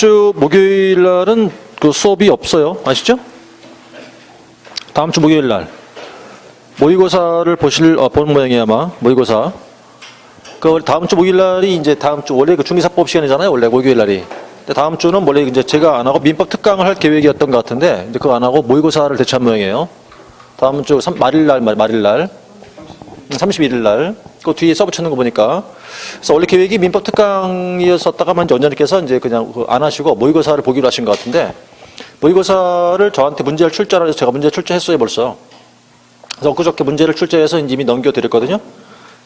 주 목요일 날은 그 수업이 없어요. 아시죠? 다음 주 목요일 날 모의고사를 보는 모양이에요, 아마. 모의고사. 그 다음 주 목요일 날이 이제 다음 주 원래 그 중개사법 시간이잖아요, 원래 목요일 날이. 근데 다음 주는 원래 이제 제가 안 하고 민법 특강을 할 계획이었던 것 같은데, 근데 그거 안 하고 모의고사를 대체한 모양이에요. 다음 주 말일 날 31일 날. 그 뒤에 써붙이는 거 보니까. 그래서 원래 계획이 민법 특강이었었다가만 원장님께서 이제 그냥 안 하시고 모의고사를 보기로 하신 것 같은데, 모의고사를 저한테 문제를 출제를 해서 제가 문제 출제했어요, 벌써. 그래서 엊그저께 문제를 출제해서 이미 넘겨드렸거든요.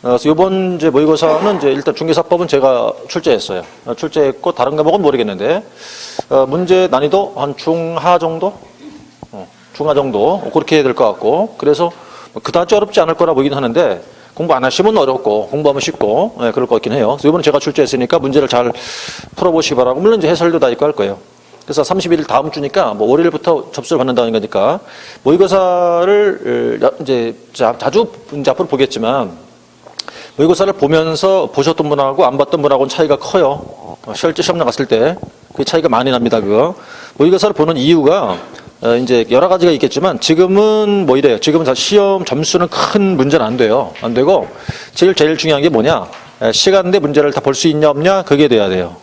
그래서 이번 이제 모의고사는 이제 일단 중개사법은 제가 출제했어요. 출제했고 다른 과목은 모르겠는데, 문제 난이도 한 중하 정도? 중하 정도 그렇게 해야 될 것 같고, 그래서 그다지 어렵지 않을 거라 보이긴 하는데 공부 안 하시면 어렵고 공부하면 쉽고 그럴 것 같긴 해요. 그래서 이번에 제가 출제했으니까 문제를 잘 풀어보시기 바라고, 물론 이제 해설도 다 있고 할 거예요. 그래서 31일 다음 주니까 뭐 월요일부터 접수를 받는다는 거니까 모의고사를 이제 자주 이제 앞으로 보겠지만, 모의고사를 보셨던 분하고 안 봤던 분하고는 차이가 커요. 실제 시험 나갔을 때 그 차이가 많이 납니다. 그거 모의고사를 보는 이유가 이제 여러 가지가 있겠지만, 지금은 뭐 이래요. 지금은 시험 점수는 큰 문제는 안 돼요. 안 되고 제일 중요한 게 뭐냐? 시간 내 문제를 다 볼 수 있냐 없냐, 그게 돼야 돼요.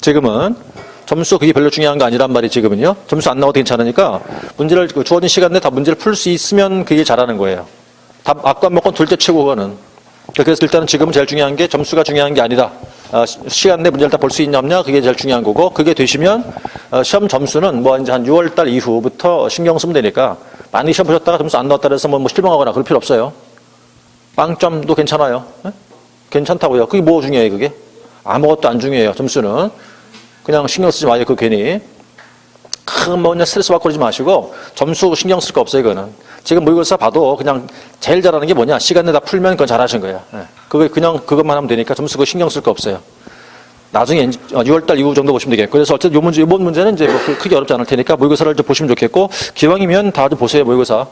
지금은 점수 그게 별로 중요한 거 아니란 말이. 지금은요. 점수 안 나와도 괜찮으니까 문제를 주어진 시간 내 다 문제를 풀 수 있으면 그게 잘하는 거예요. 답 앞과 먹건 둘째 치고 그거는. 그래서 일단은 지금 제일 중요한 게 점수가 중요한 게 아니다. 시간 내 문제를 다 볼 수 있냐 없냐, 그게 제일 중요한 거고, 그게 되시면 시험 점수는 뭐 이제 한 6월 달 이후부터 신경 쓰면 되니까, 많이 시험 보셨다가 점수 안 나왔다 해서 뭐 실망하거나 그럴 필요 없어요. 빵점도 괜찮아요. 네? 괜찮다고요. 그게 뭐 중요해요, 그게? 아무것도 안 중요해요, 점수는. 그냥 신경 쓰지 마요, 그 괜히. 큰 뭐 그냥 스트레스 받고 그러지 마시고, 점수 신경 쓸 거 없어요, 그거는. 지금 모의고사 봐도 그냥 제일 잘하는 게 뭐냐? 시간 내다 풀면 그건 잘하신 거예요. 그거 그냥 그것만 하면 되니까 점수 그거 신경 쓸 거 없어요. 나중에 6월달 이후 정도 보시면 되겠고, 그래서 어쨌든 이번 문제는 이제 뭐 크게 어렵지 않을 테니까 모의고사를 좀 보시면 좋겠고, 기왕이면 다 좀 보세요, 모의고사.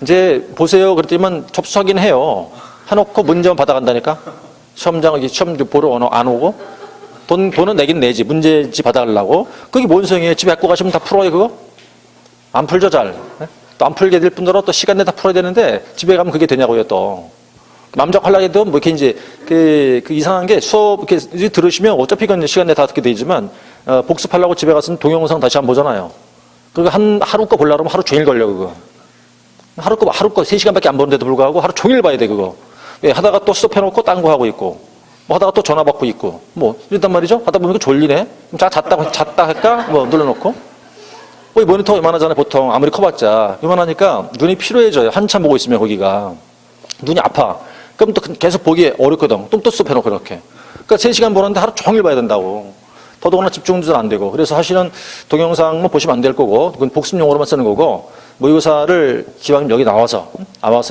이제 보세요 그랬더니만 접수하긴 해요. 해놓고 문제만 받아간다니까. 시험장 시험 보러 안 오고 돈은 내긴 내지, 문제지 받아가려고. 그게 뭔 소용이에요? 집에 갖고 가시면 다 풀어요, 그거? 안 풀죠, 잘. 또 안 풀게 될 분들은 또 시간 내 다 풀어야 되는데, 집에 가면 그게 되냐고요, 또. 남자하려고 해도 뭐 이렇게 이제 그 이상한 게, 수업 이렇게 들으시면 어차피 그건 시간 내 다 듣게 되지만, 복습하려고 집에 가서 동영상 다시 한번 보잖아요. 그거 하루 거 보려면 하루 종일 걸려, 그거. 하루 거 3시간밖에 안 보는데도 불구하고 하루 종일 봐야 돼, 그거. 하다가 또 스톱해놓고 딴 거 하고 있고, 뭐 하다가 또 전화 받고 있고, 뭐 이랬단 말이죠. 하다 보면 졸리네. 잤다 할까? 뭐 눌러놓고. 모니터 요만하잖아요, 보통. 아무리 커봤자. 요만하니까 눈이 피로해져요. 한참 보고 있으면 거기가. 눈이 아파. 그럼 또 계속 보기 어렵거든. 또 스톱해놓고 그렇게. 그러니까 3시간 보는데 하루 종일 봐야 된다고. 더더구나 집중도 안 되고. 그래서 사실은 동영상만 보시면 안 될 거고, 그건 복습용으로만 쓰는 거고, 모의고사를 기왕이면 여기 나와서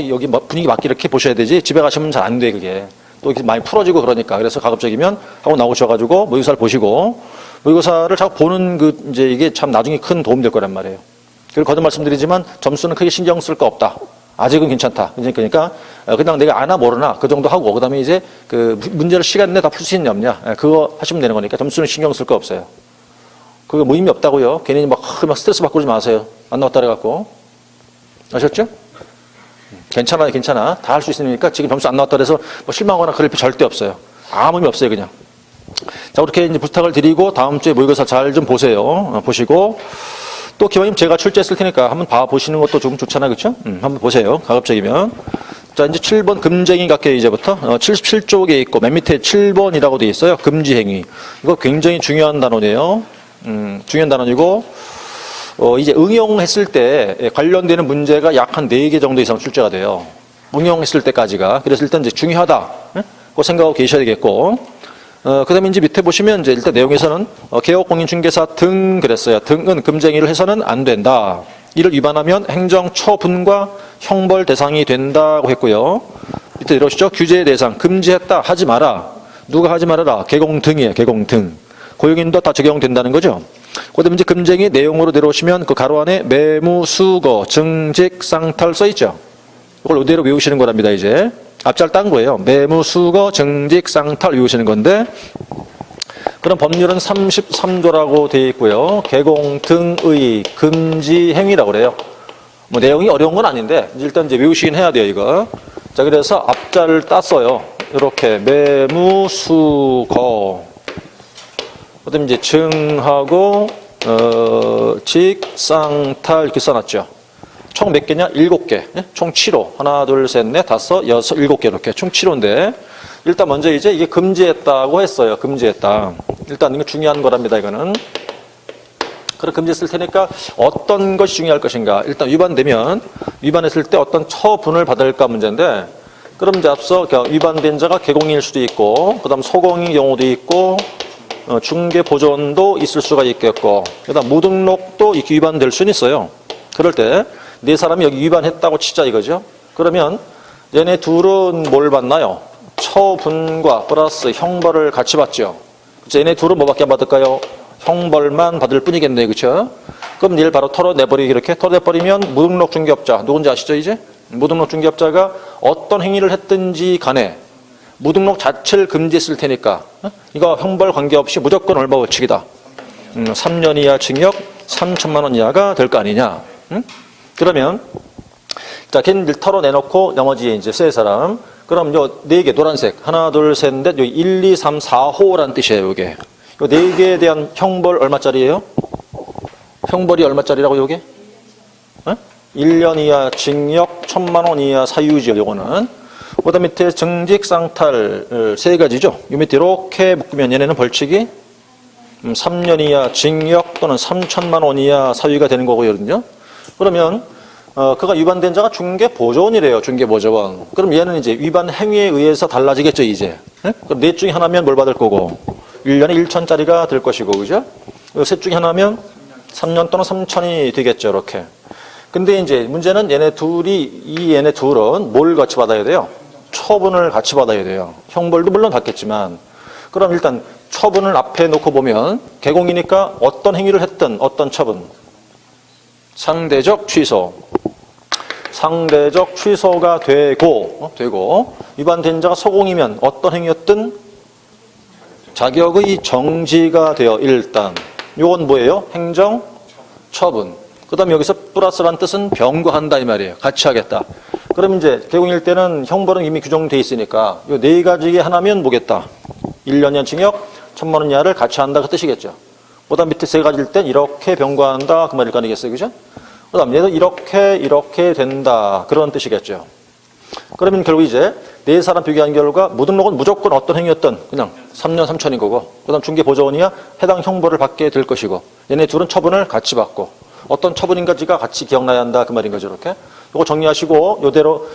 여기 분위기 맞게 이렇게 보셔야 되지, 집에 가시면 잘 안 돼, 그게. 또 이렇게 많이 풀어지고 그러니까. 그래서 가급적이면 하고 나오셔가지고 모의고사를 보시고, 모의고사를 자꾸 보는 이제 이게 참 나중에 큰 도움이 될 거란 말이에요. 그리고 거듭 말씀드리지만 점수는 크게 신경 쓸 거 없다. 아직은 괜찮다. 그러니까 그냥 내가 아나 모르나 그 정도 하고, 그 다음에 이제 그 문제를 시간 내에 다 풀 수 있냐 없냐, 그거 하시면 되는 거니까 점수는 신경 쓸 거 없어요. 그게 뭐 의미 없다고요. 괜히 막 스트레스 받고 그러지 마세요. 안 나왔다 그래갖고. 아셨죠? 괜찮아요, 괜찮아. 다 할 수 있으니까. 지금 점수 안 나왔다 그래서 뭐 실망하거나 그럴 필요 절대 없어요. 아무 의미 없어요, 그냥. 자, 그렇게 이제 부탁을 드리고, 다음 주에 모의고사 잘 좀 보세요. 보시고, 또 기왕이면 제가 출제했을 테니까 한번 봐보시는 것도 좀 좋잖아요, 그렇죠? 한번 보세요, 가급적이면. 자, 이제 7번 금지행위 갈게요, 이제부터. 77쪽에 있고, 맨 밑에 7번이라고 되어 있어요. 금지행위. 이거 굉장히 중요한 단원이에요. 중요한 단원이고, 이제 응용했을 때 관련되는 문제가 약 한 4개 정도 이상 출제가 돼요. 응용했을 때까지가. 그래서 일단 이제 중요하다. 그거 생각하고 계셔야 되겠고. 그 다음에 이제 밑에 보시면 이제 일단 내용에서는 개업공인중개사 등 그랬어요. 등은 금지행위를 해서는 안 된다. 이를 위반하면 행정처분과 형벌 대상이 된다고 했고요. 밑에 이러시죠. 규제 대상, 금지했다, 하지 마라. 누가 하지 말아라? 개공 등이에요, 개공 등. 고용인도 다 적용된다는 거죠. 그 다음에 이제 금지행위 내용으로 내려오시면 그 가로 안에 매무, 수거, 증직, 쌍탈 써있죠. 이걸 이대로 외우시는 거랍니다, 이제. 앞잘 딴 거예요. 매무, 수거, 증직, 쌍탈 외우시는 건데, 그럼 법률은 33조라고 되어 있고요. 개공 등의 금지 행위라고 그래요. 뭐 내용이 어려운 건 아닌데 일단 이제 외우시긴 해야 돼요, 이거. 자, 그래서 앞자를 땄어요. 이렇게 매무수거. 그다음에 이제 증하고 직상탈 이렇게 써놨죠. 총 몇 개냐? 7개. 총 7호. 하나, 둘, 셋, 넷, 다섯, 여섯, 7개 이렇게 총 7호인데 일단 먼저 이제 이게 금지했다고 했어요. 금지했다. 일단 이거 중요한 거랍니다. 이거는. 그럼 금지했을 테니까 어떤 것이 중요할 것인가? 일단 위반했을 때 어떤 처분을 받을까 문제인데 그럼 이제 앞서 위반된 자가 개공일 수도 있고 그다음 소공인 경우도 있고 중개 보존도 있을 수가 있겠고 그다음 무등록도 위반될 수는 있어요. 그럴 때 네 사람이 여기 위반했다고 치자 이거죠. 그러면 얘네 둘은 뭘 받나요? 처분과 플러스 형벌을 같이 받죠. 그렇죠? 얘네 둘은 뭐밖에 안 받을까요? 형벌만 받을 뿐이겠네요. 그렇죠? 그럼 얘를 바로 털어내버리기 이렇게 털어내버리면 무등록 중개업자 누군지 아시죠 이제? 무등록 중개업자가 어떤 행위를 했든지 간에 무등록 자체를 금지했을 테니까 이거 형벌 관계없이 무조건 얼마 벌칙이다. 3년 이하 징역 3천만 원 이하가 될 거 아니냐. 그러면 자 걔네들 털어내놓고 나머지 이제 세 사람 그럼 요 4개 노란색 하나 둘 셋 넷 여기 1, 2, 3, 4호란 뜻이에요. 이게 요 4개에 대한 형벌 얼마짜리예요? 형벌이 얼마짜리라고 요게? 1년 이하 징역 1,000만 원 이하 사유지요. 요거는 그다음 밑에 정직상탈 3가지죠. 요 밑에 이렇게 묶으면 얘네는 벌칙이 3년 이하 징역 또는 3천만 원 이하 사유가 되는 거거든요. 그러면 그가 위반된 자가 중개보조원이래요. 중개보조원. 그럼 얘는 이제 위반 행위에 의해서 달라지겠죠. 이제. 그럼 넷 중에 하나면 뭘 받을 거고 1년에 1천짜리가 될 것이고 그죠? 셋 중에 하나면 3년 또는 3천이 되겠죠. 이렇게. 근데 이제 문제는 얘네 둘은 뭘 같이 받아야 돼요? 처분을 같이 받아야 돼요. 형벌도 물론 받겠지만 그럼 일단 처분을 앞에 놓고 보면 개공이니까 어떤 행위를 했든 어떤 처분 상대적 취소가 되고 위반된 자가 소공이면 어떤 행위였든 자격의 정지가 되어 일단 요건 뭐예요? 행정 처분. 그 다음에 여기서 플러스란 뜻은 병과한다 이 말이에요. 같이 하겠다. 그럼 이제 개공일 때는 형벌은 이미 규정돼 있으니까 요 4가지 게 하나면 뭐겠다. 1년이나 징역 1,000만 원 이하를 같이 한다 그 뜻이겠죠. 그 다음 밑에 3가지일 땐 이렇게 병과한다 그 말일 거 아니겠어요. 그죠? 그 다음 얘도 이렇게 된다 그런 뜻이겠죠. 그러면 결국 이제 4사람 비교한 결과 무등록은 무조건 어떤 행위였든 그냥 3년 3천인 거고 그 다음 중개보조원이야 해당 형벌을 받게 될 것이고 얘네 둘은 처분을 같이 받고 어떤 처분인가지가 같이 기억나야 한다 그 말인 거죠. 이렇게 이거 정리하시고 요대로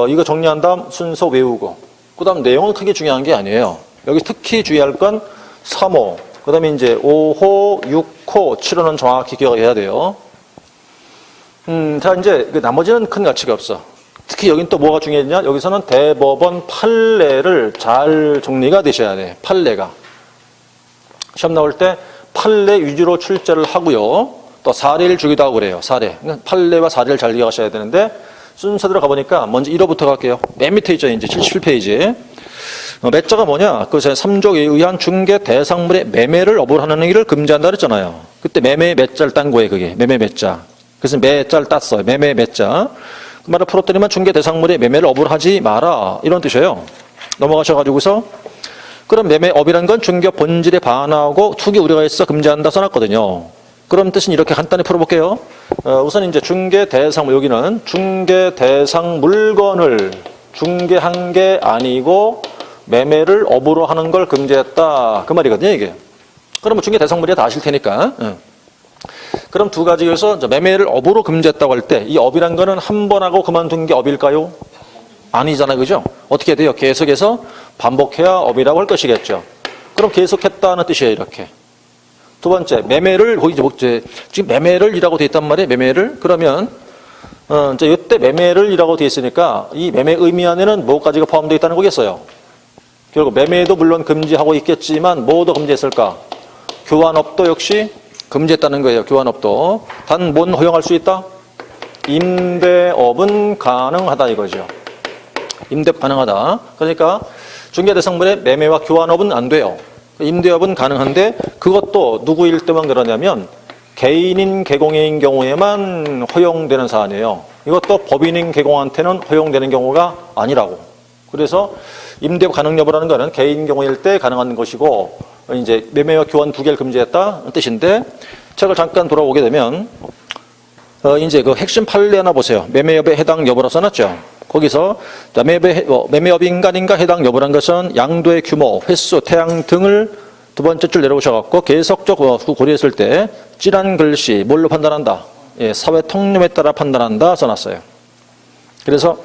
이거 정리한 다음 순서 외우고 그 다음 내용은 크게 중요한 게 아니에요. 여기 특히 주의할 건 3호 그 다음에 이제 5호 6호 7호는 정확히 기억해야 돼요. 자 이제 나머지는 큰 가치가 없어. 특히 여긴 또 뭐가 중요했냐? 여기서는 대법원 판례를 잘 정리가 되셔야 돼. 판례가 시험 나올 때 판례 위주로 출제를 하고요. 또 사례를 주기도 하고 그래요. 사례. 판례와 사례를 잘 기억하셔야 되는데 순서대로 가보니까 먼저 1호부터 갈게요. 맨 밑에 있죠. 이제 77페이지. 매자가 뭐냐? 그 3조에 의한 중개 대상물의 매매를 어불하는 행위를 금지한다 그랬잖아요. 그때 매매의 매자를 딴 거예요. 그게 매매 매자. 그래서 매자를 땄어요. 매매 매자. 그 말을 풀었더니만 중개 대상물의 매매를 어불하지 마라 이런 뜻이에요. 넘어가셔가지고서 그럼 매매업이란 건 중개 본질에 반하고 투기 우려가 있어 금지한다 써놨거든요. 그럼 뜻은 이렇게 간단히 풀어볼게요. 우선 이제 중개 대상물 여기는 중개 대상 물건을 중개한 게 아니고 매매를 업으로 하는 걸 금지했다 그 말이거든요. 이게. 그러면 중개 대상물이 다 아실 테니까. 그럼 2가지에서 매매를 업으로 금지했다고 할 때 이 업이란 거는 한 번 하고 그만둔 게 업일까요? 아니잖아요. 그죠? 어떻게 돼요? 계속해서 반복해야 업이라고 할 것이겠죠. 그럼 계속했다는 뜻이에요. 이렇게. 2번째, 매매를, 지금 매매를 이라고 돼 있단 말이에요. 매매를. 그러면, 이제 이때 매매를 이라고 돼 있으니까 이 매매 의미 안에는 뭐까지가 포함되어 있다는 거겠어요. 결국 매매도 물론 금지하고 있겠지만 뭐도 금지했을까? 교환업도 역시 금지했다는 거예요. 교환업도. 단 뭔 허용할 수 있다? 임대업은 가능하다 이거죠. 임대업 가능하다. 그러니까 중개대상물의 매매와 교환업은 안 돼요. 임대업은 가능한데 그것도 누구일 때만 그러냐면 개인인 개공인 경우에만 허용되는 사안이에요. 이것도 법인인 개공한테는 허용되는 경우가 아니라고. 그래서 임대업 가능 여부라는 거는 개인 경우일 때 가능한 것이고 이제 매매와 교환 두 개를 금지했다는 뜻인데 책을 잠깐 돌아오게 되면 이제 그 핵심 판례 하나 보세요. 매매업에 해당 여부라 써놨죠. 거기서 매매업 인간인가 해당 여부란 것은 양도의 규모, 횟수, 태양 등을 두 번째 줄 내려오셔갖고 계속적으로 고려했을 때 찌란 글씨 뭘로 판단한다? 예, 사회 통념에 따라 판단한다 써놨어요. 그래서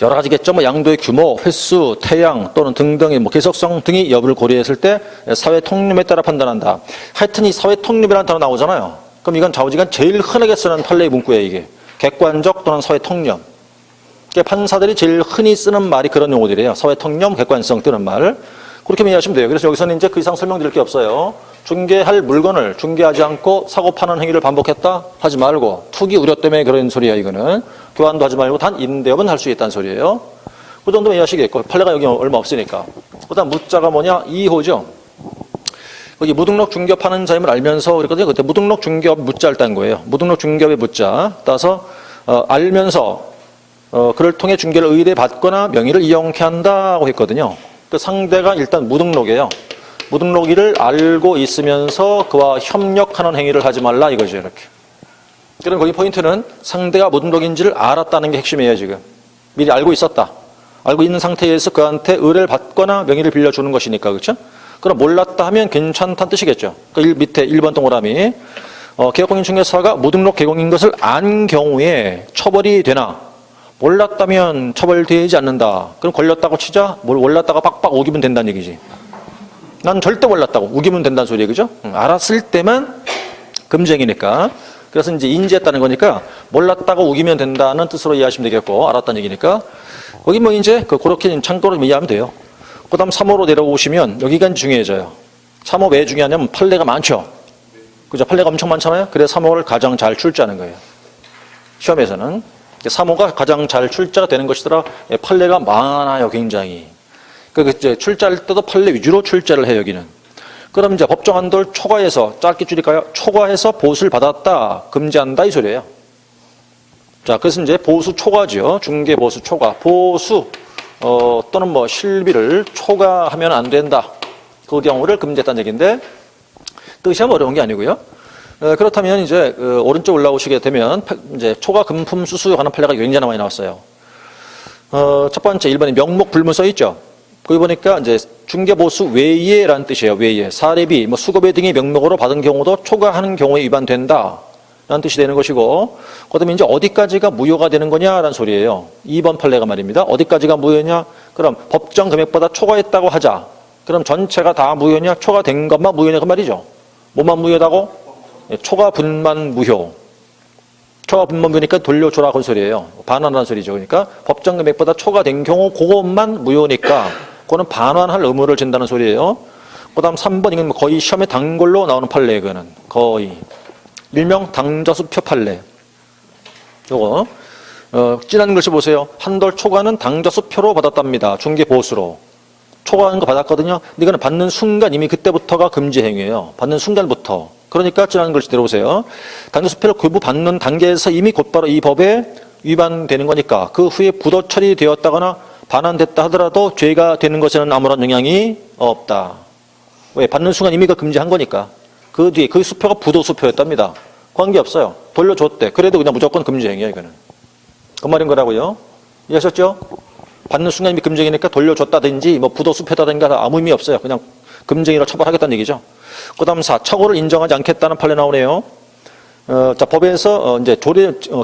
여러 가지겠죠. 뭐 양도의 규모, 횟수, 태양 또는 등등의 뭐 계속성 등의 여부를 고려했을 때 사회 통념에 따라 판단한다. 하여튼 이 사회 통념이라는 단어 나오잖아요. 그럼 이건 좌우지간 제일 흔하게 쓰는 판례의 문구예요. 이게 객관적 또는 사회 통념. 판사들이 제일 흔히 쓰는 말이 그런 용어들이에요. 사회 통념, 객관성 뜨는 말. 그렇게 이해하시면 돼요. 그래서 여기서는 이제 그 이상 설명드릴 게 없어요. 중개할 물건을 중개하지 않고 사고 파는 행위를 반복했다? 하지 말고 투기 우려 때문에 그런 소리야 이거는. 교환도 하지 말고 단 임대업은 할 수 있다는 소리예요. 그 정도면 이해하시겠고 판례가 여기 얼마 없으니까. 그 다음 무자가 뭐냐? 2호죠. 거기 무등록 중개업하는 자임을 알면서 그랬거든요. 그때 무등록 중개업 무자를 딴 거예요. 무등록 중개업의 무자 따서 알면서 그를 통해 중개를 의뢰받거나 명의를 이용케 한다고 했거든요. 그 상대가 일단 무등록이에요. 무등록이를 알고 있으면서 그와 협력하는 행위를 하지 말라 이거죠. 이렇게. 그럼 거기 포인트는 상대가 무등록인지를 알았다는 게 핵심이에요. 지금 미리 알고 있었다. 알고 있는 상태에서 그한테 의뢰를 받거나 명의를 빌려주는 것이니까. 그렇죠? 그럼 몰랐다 하면 괜찮다는 뜻이겠죠. 그 밑에 1번 동그라미 개업공인 중개사가 무등록 개공인 것을 안 경우에 처벌이 되나? 몰랐다면 처벌되지 않는다. 그럼 걸렸다고 치자 몰랐다가 빡빡 우기면 된다는 얘기지. 난 절대 몰랐다고 우기면 된다는 소리예요. 그죠? 알았을 때만 금쟁이니까. 그래서 이제 인지했다는 거니까 몰랐다고 우기면 된다는 뜻으로 이해하시면 되겠고 알았다는 얘기니까 거기 뭐 이제 그렇게 참고로 이해하면 돼요. 그 다음 3호로 내려오시면 여기가 중요해져요. 3호 왜 중요하냐면 판례가 많죠. 그죠? 판례가 엄청 많잖아요. 그래서 3호를 가장 잘 출제하는 거예요. 시험에서는 3호가 가장 잘 출제가 되는 것이더라. 판례가 많아요. 굉장히. 이제 출제할 때도 판례 위주로 출제를 해요. 여기는. 그럼 이제 법정 한도를 초과해서 짧게 줄일까요? 초과해서 보수를 받았다. 금지한다 이 소리예요. 자, 그래서 이제 보수 초과죠. 중개 보수 초과. 보수 또는 뭐 실비를 초과하면 안 된다. 그 경우를 금지했다는 얘기인데 뜻이 어려운 게 아니고요. 그렇다면 이제 오른쪽 올라오시게 되면 이제 초과 금품 수수에 관한 판례가 굉장히 많이 나왔어요. 첫 번째 1번에 명목 불문 써 있죠. 거기 보니까 이제 중개보수 외예라는 뜻이에요. 외예. 사례비, 뭐 수거비 등의 명목으로 받은 경우도 초과하는 경우에 위반된다. 라는 뜻이 되는 것이고, 그 다음에 이제 어디까지가 무효가 되는 거냐라는 소리예요. 2번 판례가 말입니다. 어디까지가 무효냐? 그럼 법정 금액보다 초과했다고 하자. 그럼 전체가 다 무효냐? 초과된 것만 무효냐? 그 말이죠. 뭐만 무효다고? 초과 분만 무효. 초과 분만 무효니까 돌려줘라 그 소리예요. 반환하는 소리죠. 그러니까 법정 금액보다 초과된 경우 그것만 무효니까 그거는 반환할 의무를 진다는 소리예요. 그 다음 3번 이건 거의 시험에 단골로 나오는 판례 그거는 거의 일명 당저수표 판례. 요거 진한 글씨 보세요. 한돌 초과는 당저수표로 받았답니다. 중개 보수로. 초과하는 거 받았거든요. 근데 이거는 받는 순간 이미 그때부터가 금지 행위예요. 받는 순간부터. 그러니까 진한 글씨 들어보세요. 당저수표를 교부받는 단계에서 이미 곧바로 이 법에 위반되는 거니까 그 후에 부도 처리되었다거나 반환됐다 하더라도 죄가 되는 것에는 아무런 영향이 없다. 왜? 받는 순간 이미 그 금지한 거니까. 그 뒤에 그 수표가 부도 수표였답니다. 관계없어요. 돌려줬대. 그래도 그냥 무조건 금지 행위야 이거는. 그 말인 거라고요. 이해하셨죠? 받는 순간 이미 금지행위니까 돌려줬다든지 뭐 부도 수표다든가 아무 의미 없어요. 그냥 금지행위로 처벌하겠다는 얘기죠. 그 다음 4. 착오를 인정하지 않겠다는 판례 나오네요. 자, 법에서 이제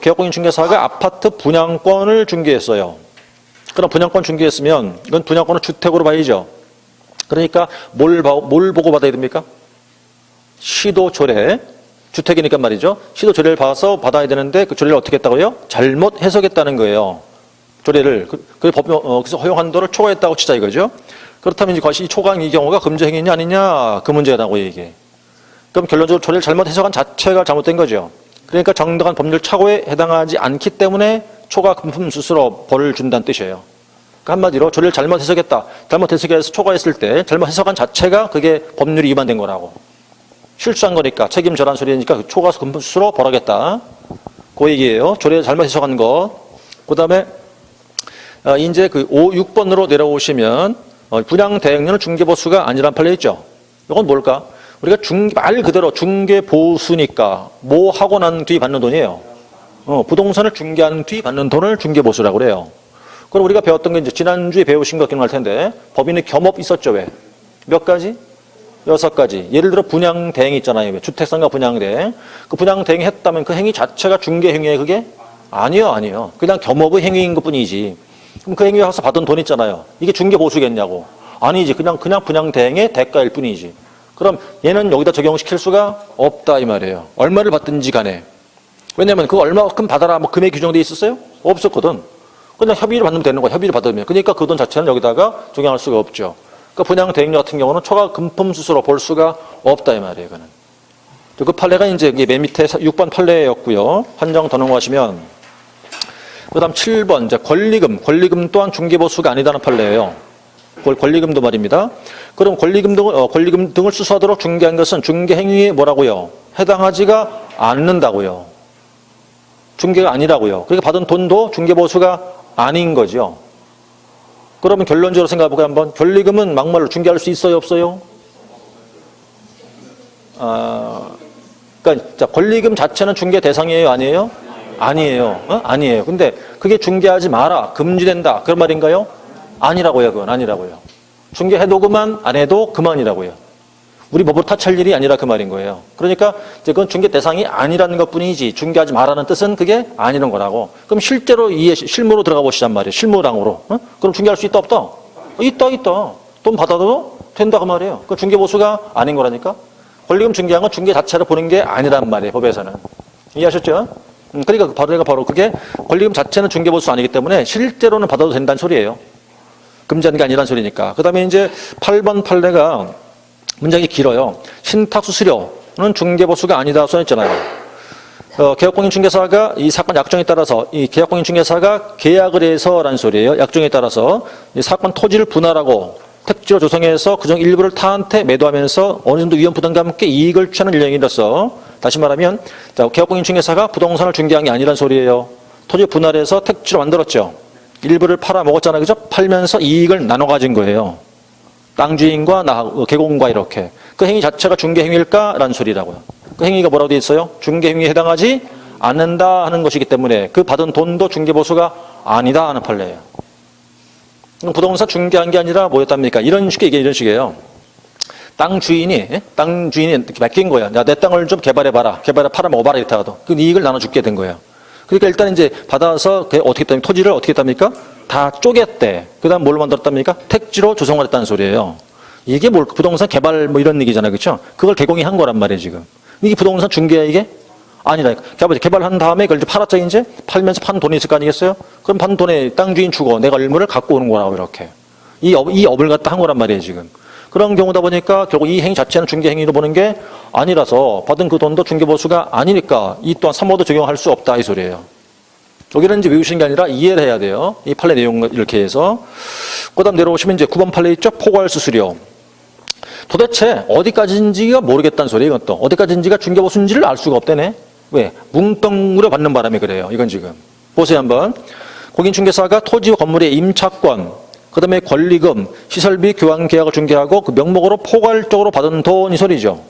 개업공인 중개사가 아파트 분양권을 중개했어요. 그럼 분양권 중개했으면 이건 분양권을 주택으로 봐야죠. 그러니까 뭘 보고 받아야 됩니까? 시도 조례. 주택이니까 말이죠. 시도 조례를 봐서 받아야 되는데 그 조례를 어떻게 했다고요? 잘못 해석했다는 거예요. 조례를. 그래서 허용 한도를 초과했다고 치자 이거죠. 그렇다면 이제 이 초과한 이 경우가 금지 행위냐 아니냐 그 문제라고 얘기해. 그럼 결론적으로 조례를 잘못 해석한 자체가 잘못된 거죠. 그러니까 정당한 법률 착오에 해당하지 않기 때문에 초과 금품 수수로 벌을 준다는 뜻이에요. 그 한마디로 조례를 잘못 해석했다. 잘못 해석해서 초과했을 때 잘못 해석한 자체가 그게 법률이 위반된 거라고. 실수한 거니까 책임 전환 소리니까 그 초과 금품수수로 벌하겠다. 그 얘기예요. 조례를 잘못 해석한 거. 그 다음에 이제 그 5, 6번으로 내려오시면 분양 대행료는 중개보수가 아니란 판례 있죠. 이건 뭘까? 우리가 말 그대로 중개보수니까 뭐 하고 난 뒤 받는 돈이에요. 부동산을 중개한 뒤 받는 돈을 중개보수라고 그래요. 그럼 우리가 배웠던 게 이제 지난주에 배우신 거 기억날 텐데 법인의 겸업 있었죠. 왜? 몇 가지? 6가지. 예를 들어 분양대행 있잖아요. 주택상가 분양대행. 그 분양대행 했다면 그 행위 자체가 중개행위에 그게? 아니요. 그냥 겸업의 행위인 것 뿐이지. 그럼 그 행위에 와서 받은 돈 있잖아요. 이게 중개보수겠냐고. 아니지. 그냥 분양대행의 대가일 뿐이지. 그럼 얘는 여기다 적용시킬 수가 없다 이 말이에요. 얼마를 받든지 간에. 왜냐면 그 얼마만큼 받아라 뭐 금액 규정돼 있었어요? 없었거든. 그냥 협의를 받으면 되는 거야. 협의를 받으면. 그러니까 그 돈 자체는 여기다가 적용할 수가 없죠. 그러니까 분양 대행료 같은 경우는 초과 금품 수수로 볼 수가 없다 이 말이에요. 이거는. 그 판례가 이제 맨 밑에 6번 판례였고요. 한정 더 넘어가시면 그다음 7번 이제 권리금 또한 중개보수가 아니다는 판례예요. 권리금도 말입니다. 그럼 권리금 등을 수수하도록 중개한 것은 중개 행위에 뭐라고요? 해당하지가 않는다고요. 중개가 아니라고요. 그러니까 받은 돈도 중개보수가 아닌 거죠. 그러면 결론적으로 생각해볼까요? 한번. 권리금은 막말로 중개할 수 있어요? 없어요? 그러니까 권리금 자체는 중개 대상이에요? 아니에요? 아니에요. 아니에요. 근데 그게 중개하지 마라. 금지된다. 그런 말인가요? 아니라고요. 그건 아니라고요. 중개해도 그만, 안 해도 그만이라고요. 우리 법으로 탓할 일이 아니라 그 말인 거예요. 그러니까 이제 그건 중개 대상이 아니라는 것뿐이지 중개하지 말라는 뜻은 그게 아니는 거라고. 그럼 실제로 실무로 들어가 보시란 말이에요. 실무랑으로. 그럼 중개할 수 있다 없다? 있다. 돈 받아도 된다 그 말이에요. 그 중개보수가 아닌 거라니까. 권리금 중개한 건 중개 자체를 보는 게 아니란 말이에요. 법에서는. 이해하셨죠? 그러니까 바로 그게 권리금 자체는 중개보수 아니기 때문에 실제로는 받아도 된다는 소리예요. 금지하는 게 아니란 소리니까. 그 다음에 이제 8번 판례가 문장이 길어요. 신탁수수료는 중개보수가 아니다 써있잖아요. 계약공인중개사가 이 사건 약정에 따라서 이 계약공인중개사가 계약을 해서라는 소리예요. 약정에 따라서 이 사건 토지를 분할하고 택지로 조성해서 그중 일부를 타한테 매도하면서 어느 정도 위험 부담과 함께 이익을 취하는 일행이로서 다시 말하면 계약공인중개사가 부동산을 중개한 게 아니란 소리예요. 토지 분할해서 택지로 만들었죠. 일부를 팔아 먹었잖아요. 그죠? 팔면서 이익을 나눠 가진 거예요. 땅 주인과 계공과 이렇게. 그 행위 자체가 중개행위일까라는 소리라고요. 그 행위가 뭐라고 되어 있어요? 중개행위에 해당하지 않는다 하는 것이기 때문에 그 받은 돈도 중개보수가 아니다 하는 판례예요. 부동산 중개한 게 아니라 뭐였답니까? 이런 식이에요. 땅 주인이 맡긴 거야. 야, 내 땅을 좀 개발해봐라. 팔아먹어봐라. 이렇게 하도. 그 이익을 나눠주게 된 거예요. 그러니까 일단 이제 받아서 어떻게 했답니까? 토지를 어떻게 했답니까? 다 쪼갰대. 그 다음 뭘로 만들었답니까? 택지로 조성을 했다는 소리예요. 이게 부동산 개발 이런 얘기잖아요. 그렇죠? 그걸 개공이 한 거란 말이에요, 지금. 이게 부동산 중개야, 이게? 아니라니까. 개발한 다음에 그걸 이제 팔았죠, 이제? 팔면서 판 돈이 있을 거 아니겠어요? 그럼 판 돈에 땅 주인 주고 내가 일물을 갖고 오는 거라고, 이렇게. 이 업을 갖다 한 거란 말이에요, 지금. 그런 경우다 보니까 결국 이 행위 자체는 중개 행위로 보는 게 아니라서 받은 그 돈도 중개보수가 아니니까 이 또한 3호도 적용할 수 없다 이 소리예요. 여기는 이제 외우시는 게 아니라 이해를 해야 돼요. 이 판례 내용을 이렇게 해서. 그 다음 내려오시면 이제 9번 판례 있죠? 포괄수수료. 도대체 어디까지인지가 모르겠다는 소리예요. 이건 또. 어디까지인지가 중개보수인지를 알 수가 없다네. 왜? 뭉텅그려 받는 바람에 그래요. 이건 지금. 보세요 한번. 공인중개사가 토지와 건물의 임차권, 그 다음에 권리금, 시설비 교환 계약을 중개하고 그 명목으로 포괄적으로 받은 돈 이 소리죠.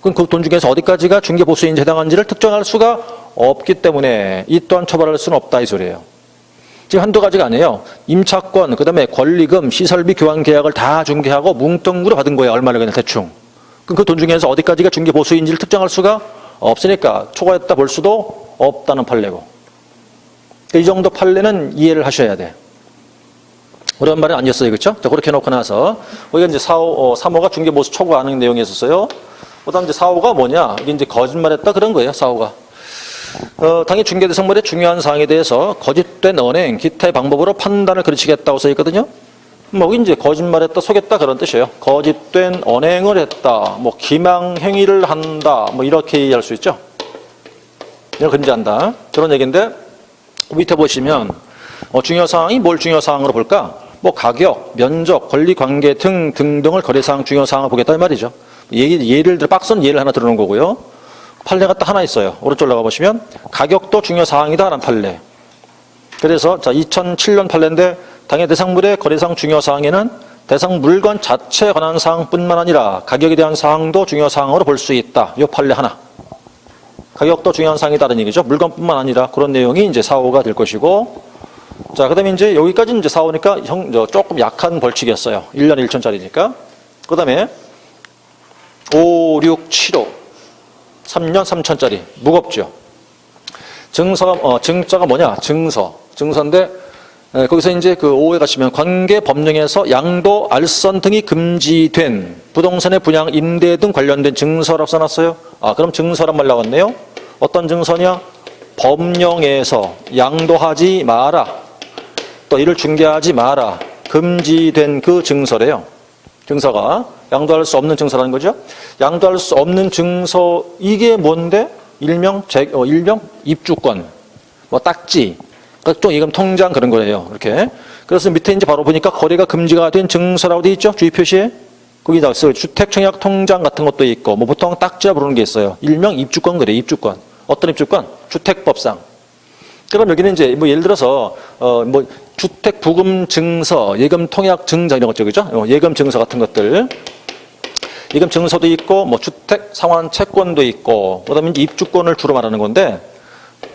그럼 그 돈 중에서 어디까지가 중개보수인지 해당하는지를 특정할 수가 없기 때문에 이 또한 처벌할 수는 없다 이 소리예요. 지금 한두 가지가 아니에요. 임차권, 그 다음에 권리금, 시설비 교환 계약을 다 중개하고 뭉텅그려 받은 거예요. 얼마를 그냥 대충. 그럼 그 돈 중에서 어디까지가 중개보수인지를 특정할 수가 없으니까 초과했다 볼 수도 없다는 판례고. 이 정도 판례는 이해를 하셔야 돼. 어려운 말은 아니었어요. 그렇죠? 자, 그렇게 해놓고 나서 우리가 이제 3호가 중개보수 초과하는 내용이 있었어요. 그다음 이제 4호가 뭐냐? 이게 이제 거짓말했다 그런 거예요. 4호가. 당연히 중개대상물의 중요한 사항에 대해서 거짓된 언행, 기타의 방법으로 판단을 그르치겠다고 써 있거든요. 뭐 이제 거짓말했다, 속였다 그런 뜻이에요. 거짓된 언행을 했다, 뭐 기망 행위를 한다, 뭐 이렇게 이해할 수 있죠. 이걸 금지한다. 그런 얘기인데 밑에 보시면 중요사항이 뭘 중요사항으로 볼까? 뭐 가격, 면적, 권리관계 등등을 거래사항 중요사항을 보겠다 이 말이죠. 예를 들어 박스는 예를 하나 들어놓은 거고요. 판례가 딱 하나 있어요. 오른쪽 올라가 보시면 가격도 중요사항이다라는 판례. 그래서 자 2007년 판례인데 당해 대상물의 거래사항 중요사항에는 대상 물건 자체에 관한 사항뿐만 아니라 가격에 대한 사항도 중요사항으로 볼 수 있다. 이 판례 하나. 가격도 중요한 사항이다라는 얘기죠. 물건뿐만 아니라 그런 내용이 이제 4호가 될 것이고, 자 그다음에 이제 여기까지 이제 4호니까 조금 약한 벌칙이었어요. 1년에 1천짜리니까. 그다음에 5, 6, 7호 3년 3천짜리 무겁죠. 증자가 뭐냐? 증서인데 거기서 이제 그 5호에 가시면 관계 법령에서 양도, 알선 등이 금지된 부동산의 분양, 임대 등 관련된 증서라고 써놨어요. 그럼 증서란 말 나왔네요. 어떤 증서냐? 법령에서 양도하지 마라. 또 이를 중개하지 마라. 금지된 그 증서래요. 증서가 양도할 수 없는 증서라는 거죠. 양도할 수 없는 증서 이게 뭔데? 일명 입주권, 뭐 딱지, 각종 예금 통장 그런 거예요. 이렇게. 그래서 밑에 이제 바로 보니까 거래가 금지가 된 증서라고 돼 있죠. 주의 표시에. 거기다 있어요. 주택 청약 통장 같은 것도 있고, 뭐 보통 딱지라 부르는 게 있어요. 일명 입주권 그래. 입주권. 어떤 입주권? 주택법상. 그럼 여기는 이제 뭐 예를 들어서 뭐 주택 부금 증서, 예금 통약 증자 이런 것죠, 그죠? 예금 증서 같은 것들. 예금 증서도 있고, 뭐 주택 상환 채권도 있고, 그다음에 이제 입주권을 주로 말하는 건데,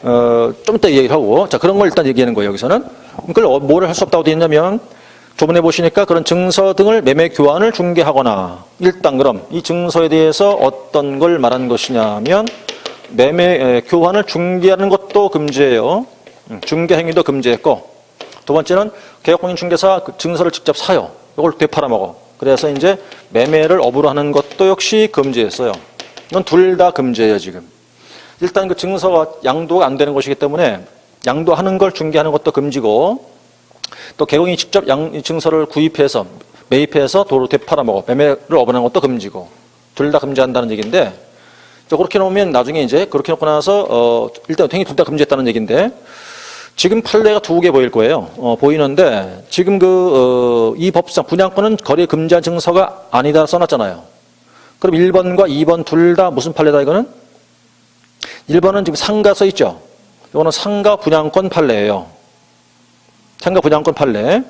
좀 이따 얘기를 하고, 자 그런 걸 일단 얘기하는 거예요. 여기서는 그걸 뭐를 할 수 없다고 되어 있냐면, 조문에 보시니까 그런 증서 등을 매매 교환을 중개하거나, 일단 그럼 이 증서에 대해서 어떤 걸 말하는 것이냐면 매매 교환을 중개하는 것도 금지예요. 중개 행위도 금지했고, 두 번째는 개업공인중개사 그 증서를 직접 사요. 이걸 되팔아먹어. 그래서 이제 매매를 업으로 하는 것도 역시 금지했어요. 이건 둘 다 금지예요 지금. 일단 그 증서가 양도가 안 되는 것이기 때문에 양도하는 걸 중개하는 것도 금지고, 또 개공이 직접 증서를 구입해서 매입해서 도로 되팔아먹어 매매를 업으는 것도 금지고, 둘 다 금지한다는 얘기인데, 그렇게 놓으면 나중에 이제 그렇게 놓고 나서 일단 행위 둘 다 금지했다는 얘기인데, 지금 판례가 두 개 보일 거예요. 보이는데 지금 이 법상 분양권은 거래 금지한 증서가 아니다 써놨잖아요. 그럼 1번과 2번 둘 다 무슨 판례다 이거는? 1번은 지금 상가 써 있죠. 이거는 상가 분양권 판례예요. 상가 분양권 판례.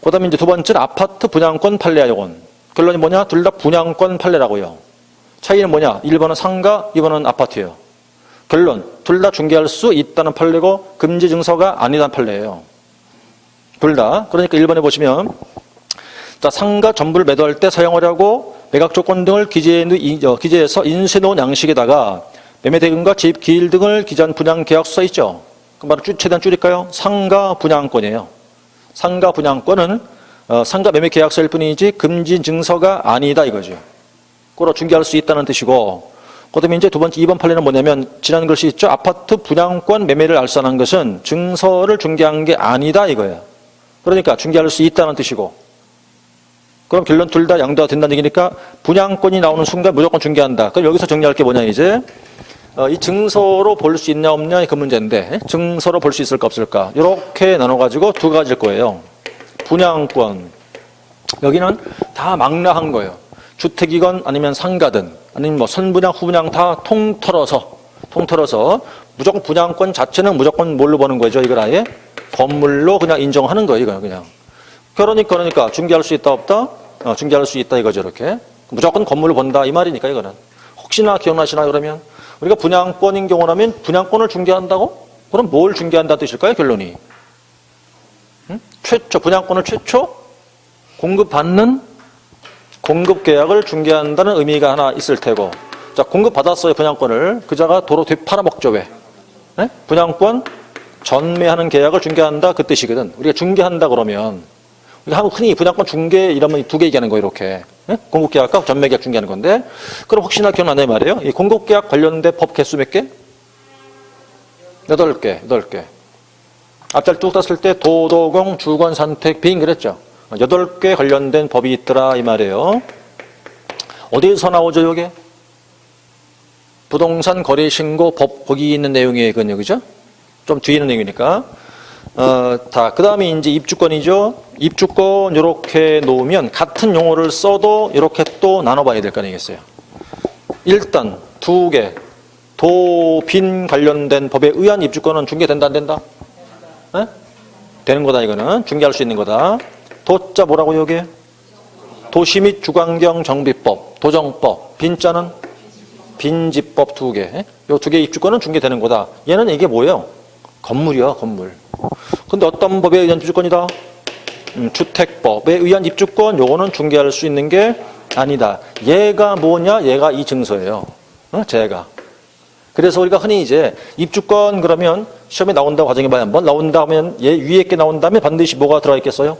그다음에 이제 두 번째는 아파트 분양권 판례야. 이건 결론이 뭐냐? 둘 다 분양권 판례라고요. 차이는 뭐냐? 1번은 상가, 2번은 아파트예요. 결론, 둘 다 중개할 수 있다는 판례고 금지 증서가 아니다는 판례예요. 둘 다. 그러니까 1번에 보시면, 자 상가 전부를 매도할 때 사용하려고 매각 조건 등을 기재해서 인쇄해 놓은 양식에다가 매매 대금과 집 기일 등을 기재한 분양 계약서 써 있죠. 그럼 바로 최대한 줄일까요? 상가 분양권이에요. 상가 분양권은 상가 매매 계약서일 뿐이지 금지 증서가 아니다 이거죠. 그걸 중개할 수 있다는 뜻이고, 그다음에 이제 두 번째 2번 판례는 뭐냐면 지난 글씨 있죠. 아파트 분양권 매매를 알선한 것은 증서를 중개한 게 아니다 이거예요. 그러니까 중개할 수 있다는 뜻이고, 그럼 결론 둘 다 양도가 된다는 얘기니까 분양권이 나오는 순간 무조건 중개한다. 그럼 여기서 정리할 게 뭐냐 이제 이 증서로 볼 수 있냐 없냐 그 문제인데, 증서로 볼 수 있을까 없을까 이렇게 나눠가지고 두 가지일 거예요. 분양권 여기는 다 망라한 거예요. 주택이건 아니면 상가든 아니면 뭐 선분양 후분양 다 통틀어서 무조건 분양권 자체는 무조건 뭘로 보는 거죠? 이걸 아예 건물로 그냥 인정하는 거예요. 이거 그냥. 그러니까 중개할 수 있다 없다? 중개할 수 있다 이거죠. 이렇게 무조건 건물로 본다 이 말이니까 이거는. 혹시나 기억나시나 그러면 우리가 분양권인 경우라면 분양권을 중개한다고? 그럼 뭘 중개한다는 뜻일까요? 결론이. 분양권을 최초 공급받는 공급계약을 중개한다는 의미가 하나 있을 테고, 자 공급받았어요 분양권을. 그자가 도로 되팔아먹죠. 왜? 네? 분양권 전매하는 계약을 중개한다 그 뜻이거든. 우리가 중개한다 그러면 우리가 흔히 분양권 중개 이러면 두 개 얘기하는 거예요. 이렇게 네? 공급계약과 전매계약 중개하는 건데, 그럼 혹시나 기억나냐 말이에요. 이 공급계약 관련된 법 개수 몇 개? 8개. 앞자리 쭉 땄을 때 도도공, 주건, 산택, 빙 그랬죠. 8개 관련된 법이 있더라 이 말이에요. 어디에서 나오죠 이게? 부동산 거래신고 법 거기 있는 내용이거든요. 그죠? 좀 뒤에 있는 내용이니까. 그 다음에 이제 입주권이죠. 입주권 이렇게 놓으면 같은 용어를 써도 이렇게 또 나눠봐야 될 거 아니겠어요. 일단 두 개, 도빈 관련된 법에 의한 입주권은 중개된다 안 된다? 네? 되는 거다 이거는. 중개할 수 있는 거다. 도자 뭐라고 여기? 도시 및 주관경 정비법, 도정법. 빈자는? 빈집법 두 개. 요 두 개 입주권은 중개되는 거다. 얘는 이게 뭐예요? 건물이야, 건물. 근데 어떤 법에 의한 입주권이다? 주택법에 의한 입주권, 요거는 중개할 수 있는 게 아니다. 얘가 뭐냐? 얘가 이 증서예요. 제가. 그래서 우리가 흔히 이제 입주권 그러면 시험에 나온다고 가정해봐야 한번 나온다면 얘 위에 게 나온다면 반드시 뭐가 들어가 있겠어요?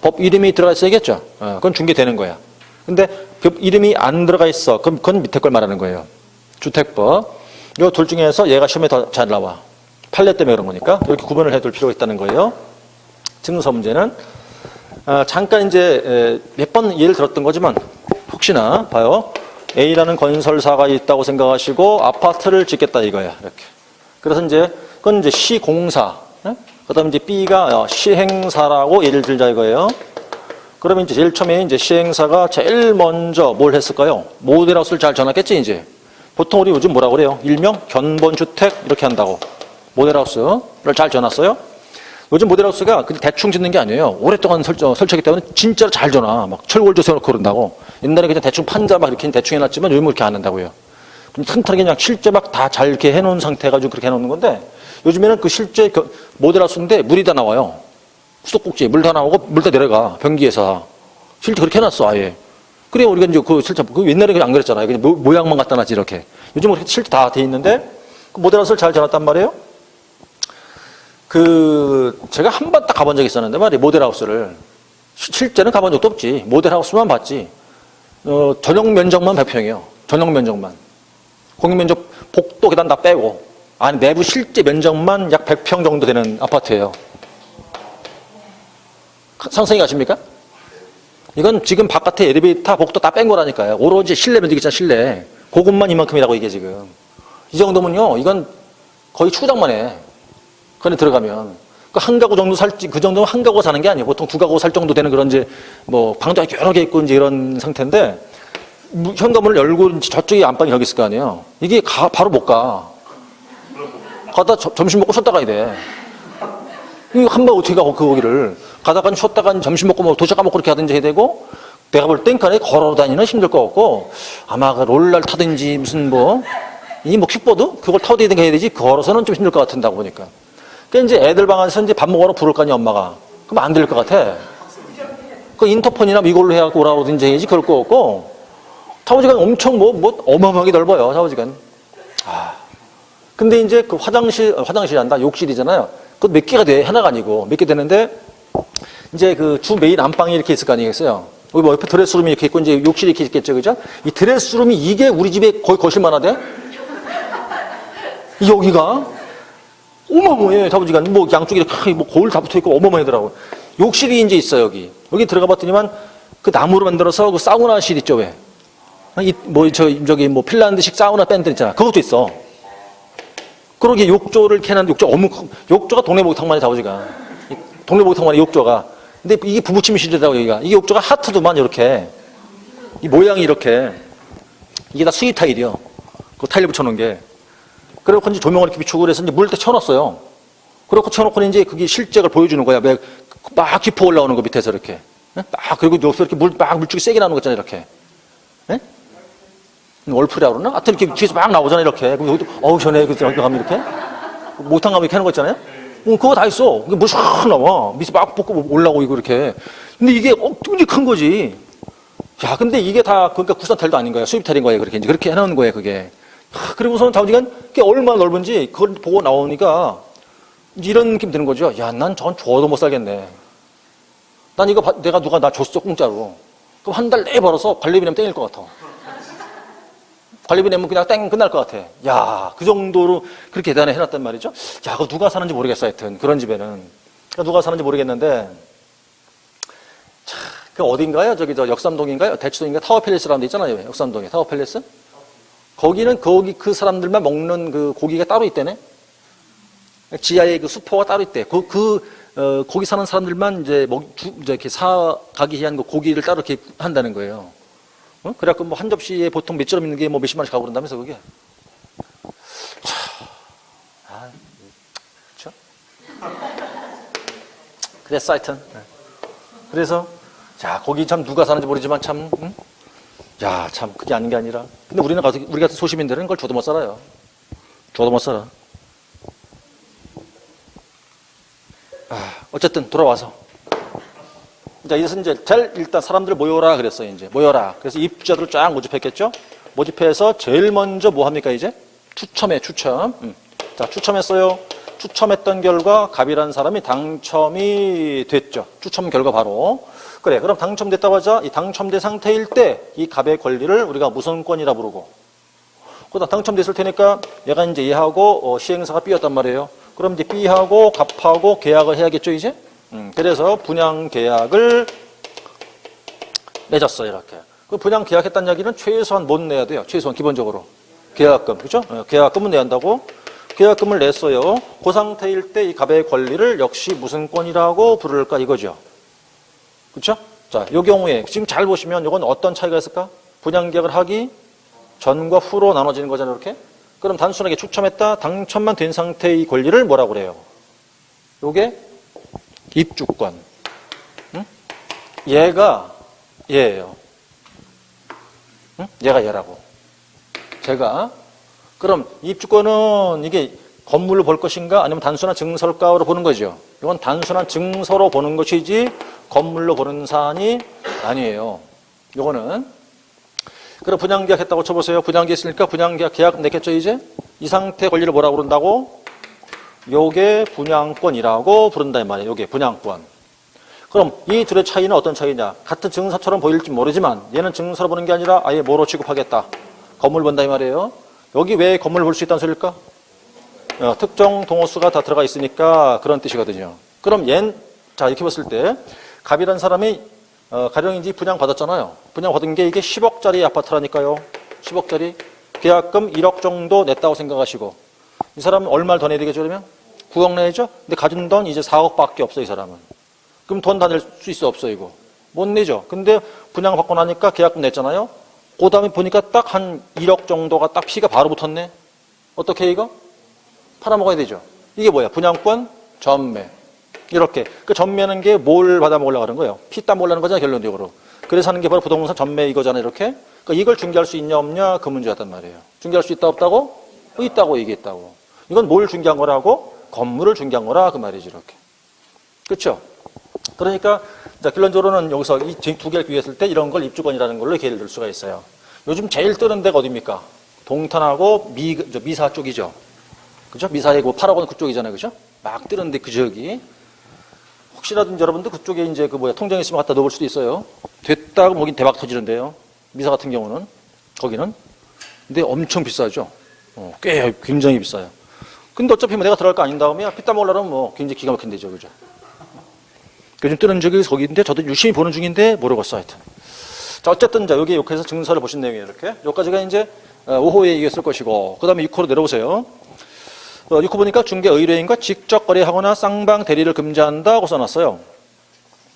법 이름이 들어가 있어야겠죠. 그건 중개되는 거야. 근데 법 이름이 안 들어가 있어. 그럼 그건 밑에 걸 말하는 거예요. 주택법. 요 둘 중에서 얘가 시험에 더 잘 나와. 판례 때문에 그런 거니까 이렇게 구분을 해둘 필요가 있다는 거예요. 증서 문제는 잠깐 이제 몇 번 예를 들었던 거지만 혹시나 봐요. A라는 건설사가 있다고 생각하시고 아파트를 짓겠다 이거야. 이렇게. 그래서 이제 그건 이제 시공사. 그다음에 이제 B가 시행사라고 예를 들자 이거예요. 그러면 이제 제일 처음에 이제 시행사가 제일 먼저 뭘 했을까요? 모델하우스를 잘 전화했겠지 이제. 보통 우리 요즘 뭐라고 그래요? 일명 견본주택 이렇게 한다고. 모델하우스를 잘 지어놨어요. 요즘 모델하우스가 대충 짓는 게 아니에요. 오랫동안 설치하기 때문에 진짜로 잘 지어놔. 막 철골조 세워놓고 그런다고. 옛날에 그냥 대충 판자 막 이렇게 대충 해놨지만 요즘은 그렇게 안 한다고요. 튼튼하게 그냥 실제 막 다 잘 이렇게 해놓은 상태 해가지고 그렇게 해놓는 건데 요즘에는 그 실제 모델하우스인데 물이 다 나와요. 수도꼭지 물 다 나오고 물 다 내려가. 변기에서. 실제 그렇게 해놨어 아예. 그래 우리가 이제 그 실제 옛날에 안 그랬잖아요. 그냥 모양만 갖다 놨지 이렇게. 요즘은 그렇게 실제 다 돼 있는데 그 모델하우스를 잘 지어놨단 말이에요. 제가 한 번 딱 가본 적이 있었는데 말이에요. 모델하우스를. 실제는 가본 적도 없지. 모델하우스만 봤지. 전용 면적만 100평이에요. 전용 면적만. 공용 면적 복도 계단 다 빼고 안에 내부 실제 면적만 약 100평 정도 되는 아파트예요. 상상이 가십니까? 이건 지금 바깥에 엘리베이터 복도 다 뺀 거라니까요. 오로지 실내 면적 있잖아, 실내. 그것만 이만큼이라고 이게 지금. 이 정도면요, 이건 거의 추구장만 해. 그 안에 들어가면. 한 가구 정도 살지, 그 정도면 한 가구 사는 게 아니에요. 보통 두 가구 살 정도 되는 그런 이제, 방도 여러 개 있고 이제 이런 상태인데, 현관문을 열고 이제 저쪽에 안방이 여기 있을 거 아니에요. 이게 바로 못 가. 가다 점심 먹고 쉬었다 가야 돼. 한 번 어떻게 가고 거기를. 가다가 쉬었다가 점심 먹고 도시락 까먹고 그렇게 하든지 해야 되고, 내가 볼 땐 간에 걸어 다니는 힘들 것 같고, 아마 그 롤러를 타든지 무슨 킥보드? 그걸 타고 다니든가 해야 되지, 걸어서는 좀 힘들 것 같은다고 보니까. 그러니까 이제 애들 방 안에서 이제 밥 먹으러 부를 거 아니야, 엄마가. 그럼 안 들릴 것 같아. 그 인터폰이나 이걸로 해갖고 오라든지 해야지, 그럴 거 없고. 샤워지간 엄청 어마어마하게 넓어요, 샤워지간. 근데 이제 그 화장실이 한다, 욕실이잖아요. 그것 몇 개가 돼, 하나가 아니고. 몇 개 되는데, 이제 그 주 메인 안방이 이렇게 있을 거 아니겠어요? 여기 옆에 드레스룸이 이렇게 있고, 이제 욕실이 이렇게 있겠죠, 그죠? 이 드레스룸이 이게 우리 집에 거의 거실만 하대? 여기가? 어마어마해, 샤워지간. 양쪽에 거울 다 붙어 있고 어마어마하더라고. 욕실이 이제 있어, 여기. 여기 들어가 봤더니만 그 나무로 만들어서 그 사우나실 있죠, 왜? 핀란드식 사우나 밴드 있잖아. 그것도 있어. 그러게 욕조를 이렇게 해놨는데 욕조가 동네 목욕탕만이 샤워지간. 동네 목욕탕만이 욕조가. 근데 이게 부부침실이라고 여기가. 이게 욕조가 하트도만 이렇게. 이 모양이 이렇게. 이게 다 수입 타일이요. 그 타일 붙여놓은 게. 그래서 이제 조명을 이렇게 비추고 그래서 이제 물을 때 쳐놨어요. 그렇고 쳐놓고 이제 그게 실제를 보여주는 거야. 막 깊어 올라오는 거 밑에서 이렇게. 그리고 여기서 이렇게 물줄기 세게 나오는 거 있잖아요. 이렇게. 얼풀이라고 그러나? 하여튼 이렇게 뒤에서 막 나오잖아요. 이렇게. 그럼 여기도, 시원해. 여기 가면 이렇게. 목탕 가면 이렇게 하는 거 있잖아요. 그거 다 있어. 물 샥 나와. 밑에 막 볶고 올라오고 이렇게. 근데 이게 엄청 큰 거지. 야, 근데 이게 다, 그러니까 국산 타일도 아닌 거야. 수입 타일인 거예요. 그렇게 해놓은 거예요. 그게. 그리고서는 자우지간 그게 얼마나 넓은지 그걸 보고 나오니까 이런 느낌 드는 거죠. 야, 난 저건 줘도 못 살겠네. 난 이거 누가 나 줬어, 공짜로. 그럼 한 달 내에 벌어서 관리비 내면 땡일 것 같아. 관리비 내면 그냥 땡 끝날 것 같아. 야, 그 정도로 그렇게 대단히 해놨단 말이죠. 야, 그거 누가 사는지 모르겠어, 하여튼. 그런 집에는. 그러니까 누가 사는지 모르겠는데, 그 어딘가요? 역삼동인가요? 대치동인가? 타워팰리스라는 데 있잖아요. 역삼동에. 타워팰리스? 거기는 그 사람들만 먹는 그 고기가 따로 있대네? 지하에 그 수포가 따로 있대. 거기 사는 사람들만 이제 이제 이렇게 사가기 위한 그 고기를 따로 이렇게 한다는 거예요. 그래갖고 뭐 한 접시에 보통 몇 점 있는 게 뭐 몇십만 원씩 가고 그런다면서 그게. 그렇죠? 그랬어 하여튼. 그래서 자 거기 참 누가 사는지 모르지만 참 야 참 그게 아닌 게 아니라 근데 우리 같은 소시민들은 그걸 줘도 못 살아요. 줘도 못 살아. 어쨌든 돌아와서 자 이것은 이제 일단 사람들 모여라 그랬어요. 이제 모여라. 그래서 입주자들을 쫙 모집했겠죠. 모집해서 제일 먼저 뭐 합니까 이제 추첨. 자 추첨했어요. 추첨했던 결과 갑이라는 사람이 당첨이 됐죠. 추첨 결과 바로. 그래 그럼 당첨됐다고 하자. 이 당첨된 상태일 때 이 갑의 권리를 우리가 무선권이라 부르고 그다음 당첨됐을 테니까 얘가 이제 얘하고 시행사가 B였단 말이에요. 그럼 이제 B하고 갑하고 계약을 해야겠죠 이제. 그래서 분양 계약을 맺었어요 이렇게. 그 분양 계약했다는 얘기는 최소한 못 내야 돼요. 최소한 기본적으로 계약금 그죠? 계약금은 내야 한다고. 계약금을 냈어요. 그 상태일 때 이 갑의 권리를 역시 무슨 권이라고 부를까 이거죠. 그렇죠? 자, 이 경우에 지금 잘 보시면 이건 어떤 차이가 있을까? 분양 계약을 하기 전과 후로 나눠지는 거잖아요, 이렇게. 그럼 단순하게 추첨했다, 당첨만 된 상태의 권리를 뭐라고 그래요? 요게 입주권. 얘가 얘예요. 얘가 얘라고. 제가 그럼 입주권은 이게 건물로 볼 것인가 아니면 단순한 증설가로 보는 거죠. 이건 단순한 증서로 보는 것이지 건물로 보는 사안이 아니에요. 이거는 그럼 분양계약 했다고 쳐보세요. 분양계약 했으니까 분양계약 냈겠죠 이제? 이 상태 권리를 뭐라고 부른다고? 요게 분양권이라고 부른다 이 말이에요. 요게 분양권. 그럼 이 둘의 차이는 어떤 차이냐? 같은 증서처럼 보일지 모르지만 얘는 증서로 보는 게 아니라 아예 뭐로 취급하겠다? 건물 본다 이 말이에요. 여기 왜 건물을 볼 수 있다는 소리일까? 특정 동호수가 다 들어가 있으니까 그런 뜻이거든요. 그럼 자 이렇게 봤을 때 갑이라는 사람이 가령 이제 분양 받았잖아요. 분양 받은 게 이게 10억짜리 아파트라니까요. 10억짜리 계약금 1억 정도 냈다고 생각하시고 이 사람은 얼마를 더 내야 되겠죠 그러면? 9억 내야죠. 근데 가진 돈 이제 4억밖에 없어 이 사람은. 그럼 돈 다 낼 수 있어 없어 이거? 못 내죠. 근데 분양 받고 나니까 계약금 냈잖아요. 그 다음에 보니까 딱 한 1억 정도가 딱 피가 바로 붙었네. 어떻게 이거? 팔아먹어야 되죠. 이게 뭐야? 분양권 전매. 이렇게. 그 전매는 게 뭘 받아먹으려고 하는 거예요? 피땀 몰라는 거잖아요, 결론적으로. 그래서 하는 게 바로 부동산 전매 이거잖아요, 이렇게. 그러니까 이걸 중개할 수 있냐, 없냐, 그 문제였단 말이에요. 중개할 수 있다, 없다고? 있다고, 이게 있다고. 이건 뭘 중개한 거라고? 건물을 중개한 거라, 그 말이지, 이렇게. 그렇죠? 그러니까, 자, 결론적으로는 여기서 이 두 개를 비교했을 때 이런 걸 입주권이라는 걸로 예를 들 수가 있어요. 요즘 제일 뜨는 데가 어디입니까? 동탄하고 미사 쪽이죠. 그죠? 미사에 그 8억 원 그쪽이잖아요. 그죠? 막 뜨는데 그저기. 혹시라도 여러분들 그쪽에 이제 통장 있으면 갖다 넣을 수도 있어요. 됐다고 거긴 대박 터지는데요. 미사 같은 경우는. 거기는. 근데 엄청 비싸죠. 꽤 굉장히 비싸요. 근데 어차피 내가 들어갈 거 아닌 다음에 피땀 올라면 굉장히 기가 막힌 데죠. 그죠? 요즘 뜨는 적이 거기인데 저도 유심히 보는 중인데 모르겠어 하여튼. 자, 어쨌든 자, 여기 욕해서 증서를 보신 내용이에요. 이렇게. 여기까지가 이제 5호에 얘기했을 것이고, 그 다음에 6호로 내려오세요. 6호 보니까 중개의뢰인과 직접 거래하거나 쌍방 대리를 금지한다고 써놨어요.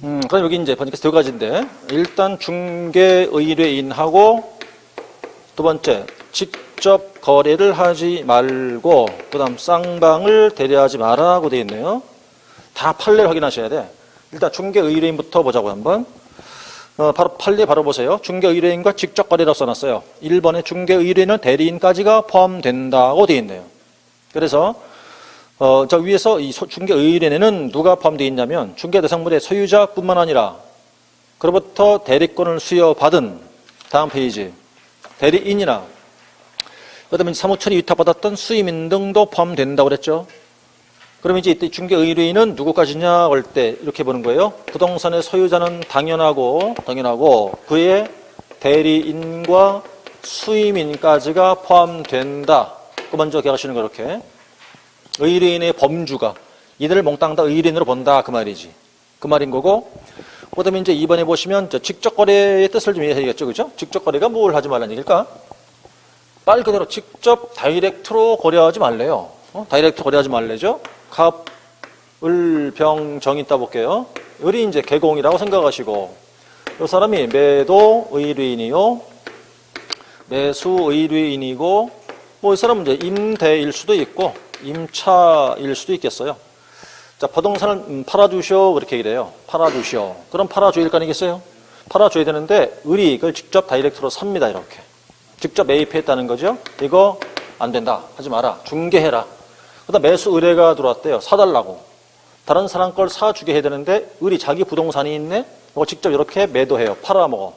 그럼 여기 이제 보니까 두 가지인데, 일단 중개의뢰인하고 두 번째, 직접 거래를 하지 말고, 그 다음 쌍방을 대리하지 마라고 되어 있네요. 다 판례를 확인하셔야 돼. 일단 중개의뢰인부터 보자고 한번. 바로 판례 바로 보세요. 중개의뢰인과 직접 거래라고 써놨어요. 1번에 중개의뢰인은 대리인까지가 포함된다고 되어 있네요. 그래서 저 위에서 이 중개의뢰인에는 누가 포함되어 있냐면 중개 대상물의 소유자뿐만 아니라 그로부터 대리권을 수여받은 다음 페이지 대리인이나 그다음에 사무처리 위탁받았던 수임인 등도 포함된다고 그랬죠. 그럼 이제 이때 중개의뢰인은 누구까지냐 할 때 이렇게 보는 거예요. 부동산의 소유자는 당연하고 그의 대리인과 수임인까지가 포함된다. 그 먼저 기억하시는 거 이렇게. 의뢰인의 범주가 이들을 몽땅 다 의뢰인으로 본다 그 말이지. 그 말인 거고. 그다음에 이제 2번에 보시면 직접 거래의 뜻을 좀 이해해야겠죠, 그죠? 직접 거래가 뭘 하지 말라는 얘기일까? 말 그대로 직접 다이렉트로 거래하지 말래요. 다이렉트 거래하지 말래죠. 갑, 을, 병, 정이 있다 볼게요. 을이 이제 개공이라고 생각하시고, 이 사람이 매도 의뢰인이요, 매수 의뢰인이고, 뭐 이 사람은 이제 임대일 수도 있고, 임차일 수도 있겠어요. 자, 부동산을 팔아주시오. 그렇게 얘기해요. 팔아주시오. 그럼 팔아줘야 될 거 아니겠어요? 팔아줘야 되는데, 을이 이걸 직접 다이렉트로 삽니다. 이렇게. 직접 매입했다는 거죠. 이거 안 된다. 하지 마라. 중개해라. 그다음 매수 의뢰가 들어왔대요. 사달라고. 다른 사람 걸 사주게 해야 되는데, 을이 자기 부동산이 있네? 이거 직접 이렇게 매도해요. 팔아먹어.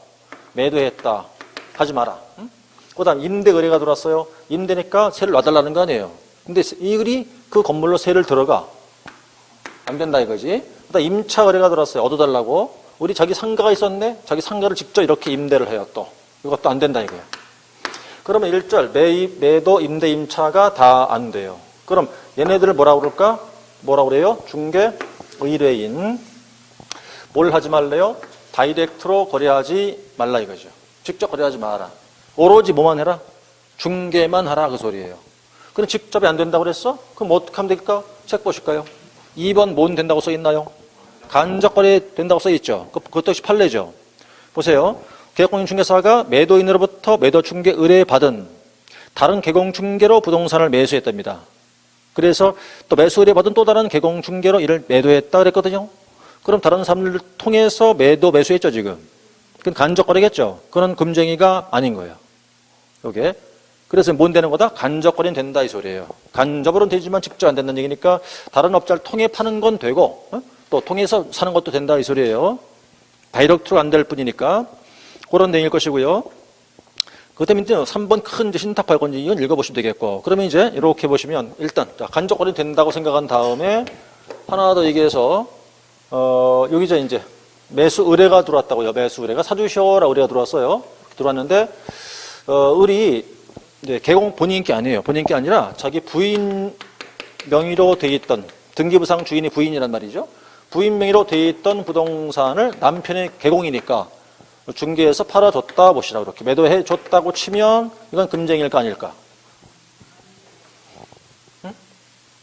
매도했다. 하지 마라. 응? 그 다음 임대 의뢰가 들어왔어요. 임대니까 세를 놔달라는 거 아니에요. 근데 이 을이 그 건물로 세를 들어가. 안 된다 이거지. 그 다음 임차 의뢰가 들어왔어요. 얻어달라고. 을이 자기 상가가 있었네? 자기 상가를 직접 이렇게 임대를 해요. 또. 이것도 안 된다 이거예요. 그러면 1절 매입, 매도, 임대, 임차가 다 안 돼요. 그럼 얘네들을 뭐라고 그럴까? 뭐라고 그래요? 중개, 의뢰인. 뭘 하지 말래요? 다이렉트로 거래하지 말라 이거죠. 직접 거래하지 마라. 오로지 뭐만 해라? 중개만 하라 그 소리예요. 그럼 직접이 안 된다고 그랬어? 그럼 어떻게 하면 될까? 책 보실까요? 2번 뭔 된다고 써 있나요? 간접 거래 된다고 써 있죠. 그것도 역시 판례죠. 보세요. 개공인중개사가 매도인으로부터 매도 중개 의뢰받은 다른 개공중개로 부동산을 매수했답니다. 그래서 또 매수 의뢰받은 또 다른 개공중개로 이를 매도했다 그랬거든요. 그럼 다른 사람들을 통해서 매수했죠 지금. 그건 간접 거래겠죠. 그건 금쟁이가 아닌 거예요. 요게. 그래서 뭔 되는 거다? 간접 거래는 된다 이 소리예요. 간접으로는 되지만 직접 안 된다는 얘기니까 다른 업자를 통해 파는 건 되고 또 통해서 사는 것도 된다 이 소리예요. 다이렉트로 안 될 뿐이니까. 그런 내용일 것이고요. 그 다음에 이제 3번 큰 신탁 발권지 이건 읽어보시면 되겠고. 그러면 이제 이렇게 보시면 일단 간접 거래 된다고 생각한 다음에 하나 더 얘기해서 여기서 이제 매수 의뢰가 들어왔다고요. 매수 의뢰가 사주시오라고 의뢰가 들어왔어요. 들어왔는데 을이 이제 개공 본인 게 아니에요. 본인 게 아니라 자기 부인 명의로 돼 있던 등기부상 주인이 부인이란 말이죠. 부인 명의로 돼 있던 부동산을 남편의 개공이니까 중개해서 팔아줬다 보시라. 이렇게 매도해줬다고 치면 이건 금쟁일까 아닐까? 응?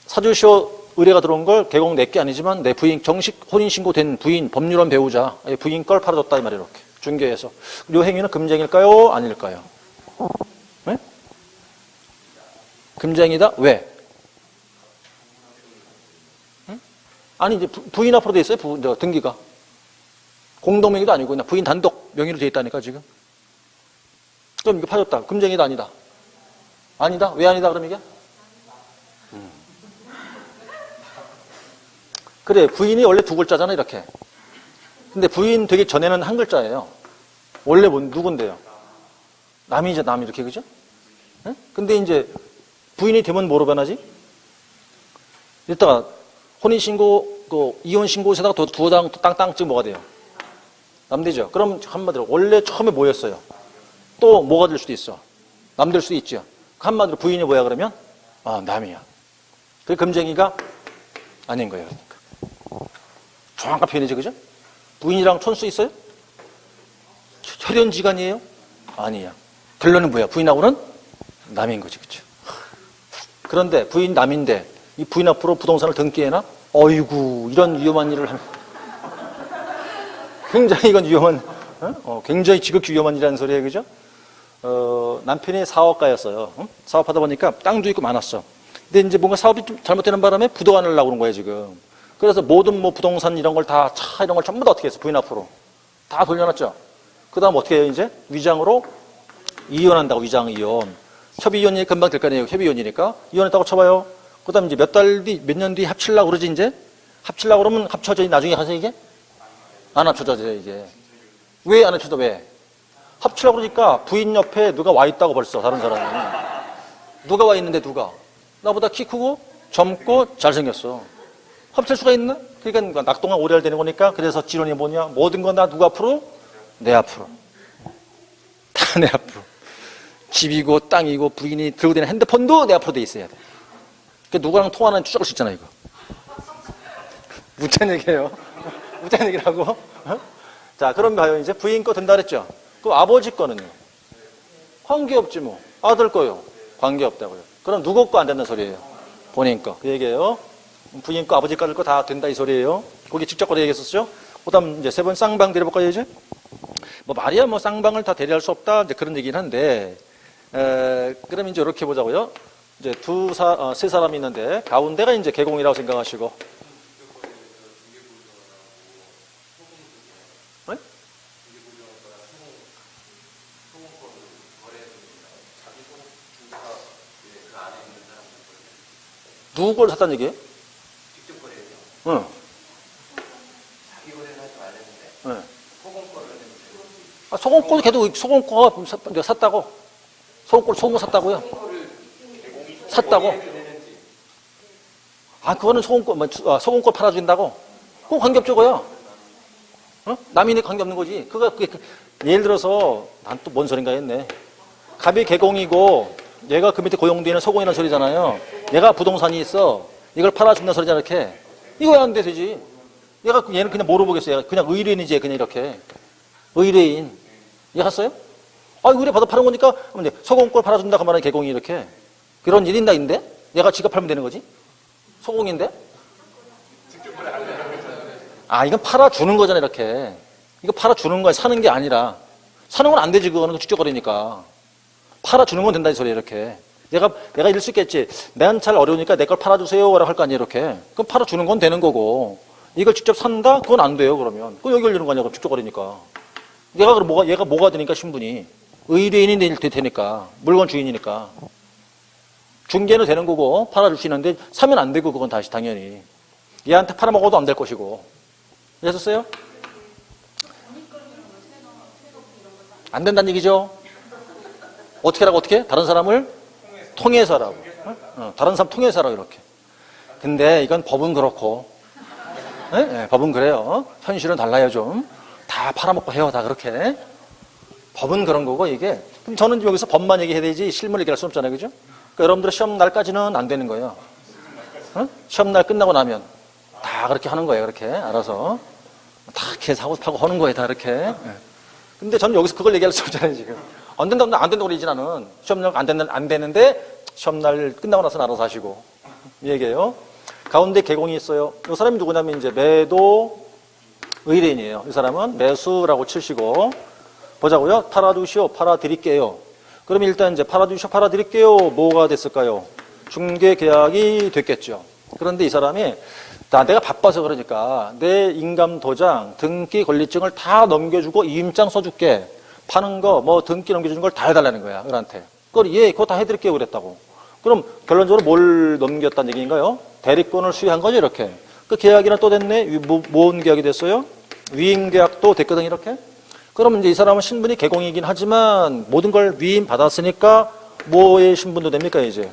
사주시오 의뢰가 들어온 걸 개공 내게 아니지만 내 부인 정식 혼인신고된 부인 법률원 배우자 부인 걸 팔아줬다 이 말이에요. 이렇게 중개해서. 이 행위는 금쟁일까요? 아닐까요? 네? 금쟁이다? 왜? 응? 아니 이제 부인 앞으로 돼 있어요. 등기가. 공동명의도 아니고 그냥 부인 단독 명의로 돼 있다니까 지금. 그럼 이거 파줬다. 금쟁이다 아니다? 아니다? 왜 아니다 그럼 이게? 그래 부인이 원래 두 글자잖아 이렇게. 근데 부인 되기 전에는 한 글자예요. 원래 누군데요? 남이죠 남 이렇게 그죠? 네? 근데 이제 부인이 되면 뭐로 변하지? 이따가 혼인신고 이혼신고서에다가 두 장 땅 찍으면 뭐가 돼요? 남되죠. 그럼 한마디로 원래 처음에 뭐였어요? 또 뭐가 될 수도 있어. 남 될 수도 있죠. 한마디로 부인이 뭐야 그러면? 남이야. 그게 금쟁이가 아닌 거예요. 그러니까. 정확한 표현이죠. 그죠? 부인이랑 촌수 있어요? 혈연지간이에요? 아니야. 결론은 뭐야? 부인하고는 남인 거지. 그렇죠? 그런데 부인 남인데 이 부인 앞으로 부동산을 등기해놔? 어이구 이런 위험한 일을 하면 굉장히 이건 위험한, 굉장히 지극히 위험한 일이라는 소리예요. 그죠? 남편이 사업가였어요. 사업하다 보니까 땅도 있고 많았어. 근데 이제 뭔가 사업이 좀 잘못되는 바람에 부도가 나려고 그런 거예요, 지금. 그래서 모든 부동산 이런 걸 다, 차 이런 걸 전부 다 어떻게 했어? 부인 앞으로. 다 돌려놨죠? 그 다음 어떻게 해요, 이제? 위장으로 이혼한다고, 위장 이혼. 협의 이혼이 금방 될 거 아니에요, 협의 이혼이니까. 이혼했다고 쳐봐요. 그 다음 이제 몇 년 뒤 합치려고 그러지, 이제? 합치려고 그러면 합쳐져, 나중에 가서 이게? 안 합쳐져요, 이제. 왜 안 합쳐져, 왜? 합치려고 그러니까 부인 옆에 누가 와 있다고 벌써, 다른 사람이. 누가 와 있는데, 누가? 나보다 키 크고, 젊고, 잘생겼어. 합칠 수가 있나? 그러니까 낙동강 오래할 되는 거니까, 그래서 지론이 뭐냐? 모든 건 다 누가 앞으로? 내 앞으로. 다 내 앞으로. 집이고, 땅이고, 부인이 들고 다니는 핸드폰도 내 앞으로 돼 있어야 돼. 그러니까 누구랑 통화하는 추적할 수 있잖아, 이거. 무찬 얘기예요. 무단 얘기라고? 자, 그럼 봐요. 이제 부인 거 된다 그랬죠? 그럼 아버지 거는요? 관계없지 뭐. 아들 거요? 관계없다고요. 그럼 누구 거 안 된다는 소리예요? 본인 거. 그 얘기예요. 부인 거, 아버지 거 다 된다 이 소리예요. 거기 직접 거래 얘기했었죠. 그다음 이제 세 번 쌍방 대려볼까요 이제? 뭐 말이야 뭐 쌍방을 다 대리할 수 없다 이제 그런 얘기는 한데, 그럼 이제 이렇게 보자고요. 이제 세 사람이 있는데 가운데가 이제 개공이라고 생각하시고. 네? 누구 걸 샀다는 얘기예요? 직접 거래해요. 응. 자기 거래는 하지 말랬는데 네. 소공거를 했는데 소공꼴 걔도 소공꼴 샀다고. 소공 샀다고요? 샀다고? 그거는 소공꼴 팔아준다고? 그거 관계없죠, 어? 남인이 관계없는 거지. 예를 들어서, 난 또 뭔 소린가 했네. 갑이 개공이고, 얘가 그 밑에 고용되어 있는 소공이라는 소리잖아요. 얘가 부동산이 있어. 이걸 팔아준다는 소리잖아, 이렇게. 이거 왜 안 되지? 얘는 그냥 뭐로 보겠어요? 그냥 의뢰인이지, 그냥 이렇게. 의뢰인. 이해갔어요? 의뢰 받아 파는 거니까, 소공꼴 팔아준다, 그 말은 개공이 이렇게. 그런 일이 있나인데? 얘가 지가 팔면 되는 거지? 소공인데? 이건 팔아주는 거잖아, 이렇게. 이거 팔아주는 거야, 사는 게 아니라. 사는 건 안 되지, 그거는 직접 거래니까. 팔아주는 건 된다, 이 소리야, 이렇게. 내가 이럴 수 있겠지. 난 잘 어려우니까 내 걸 팔아주세요, 라고 할 거 아니야, 이렇게. 그럼 팔아주는 건 되는 거고. 이걸 직접 산다? 그건 안 돼요, 그러면. 그거 여기 열리는 거 아니야, 그럼 직접 거래니까. 얘가 뭐가 되니까, 신분이. 의뢰인이 되니까. 물건 주인이니까. 중개는 되는 거고, 팔아줄 수 있는데, 사면 안 되고, 그건 다시 당연히. 얘한테 팔아먹어도 안 될 것이고. 이해하셨어요? 안 된다는 얘기죠? 어떻게 하라고, 어떻게? 다른 사람을 통해서라고. 다른 사람 통해서라고, 이렇게. 근데 이건 법은 그렇고, 네, 법은 그래요. 현실은 달라요, 좀. 다 팔아먹고 해요, 다 그렇게. 법은 그런 거고, 이게. 그럼 저는 여기서 법만 얘기해야 되지, 실물 얘기할 수 없잖아요, 그죠? 그러니까 여러분들 시험 날까지는 안 되는 거예요. 시험 날 끝나고 나면 다 그렇게 하는 거예요, 그렇게. 알아서. 다 이렇게 사고 파고 하는 거예요, 다 이렇게. 근데 저는 여기서 그걸 얘기할 수 없잖아요, 지금. 안 된다고 그러지, 나는. 시험 날 안 되는데, 시험 날 끝나고 나서 알아서 하시고. 이 얘기예요. 가운데 개공이 있어요. 이 사람이 누구냐면, 이제 매도 의뢰인이에요. 이 사람은 매수라고 치시고. 보자고요. 팔아주시오, 팔아드릴게요. 그럼 일단 이제 팔아주시오, 팔아드릴게요. 뭐가 됐을까요? 중개 계약이 됐겠죠. 그런데 이 사람이 내가 바빠서 그러니까 내 인감 도장, 등기 권리증을 다 넘겨주고 이임장 써줄게. 파는 거, 등기 넘겨주는 걸 다 해달라는 거야, 을한테. 그거 다 해드릴게요, 그랬다고. 그럼 결론적으로 뭘 넘겼다는 얘기인가요? 대리권을 수여한 거죠, 이렇게. 그 계약이나 또 됐네? 뭔 계약이 됐어요? 위임 계약도 됐거든, 이렇게. 그럼 이제 이 사람은 신분이 개공이긴 하지만 모든 걸 위임 받았으니까 뭐의 신분도 됩니까, 이제?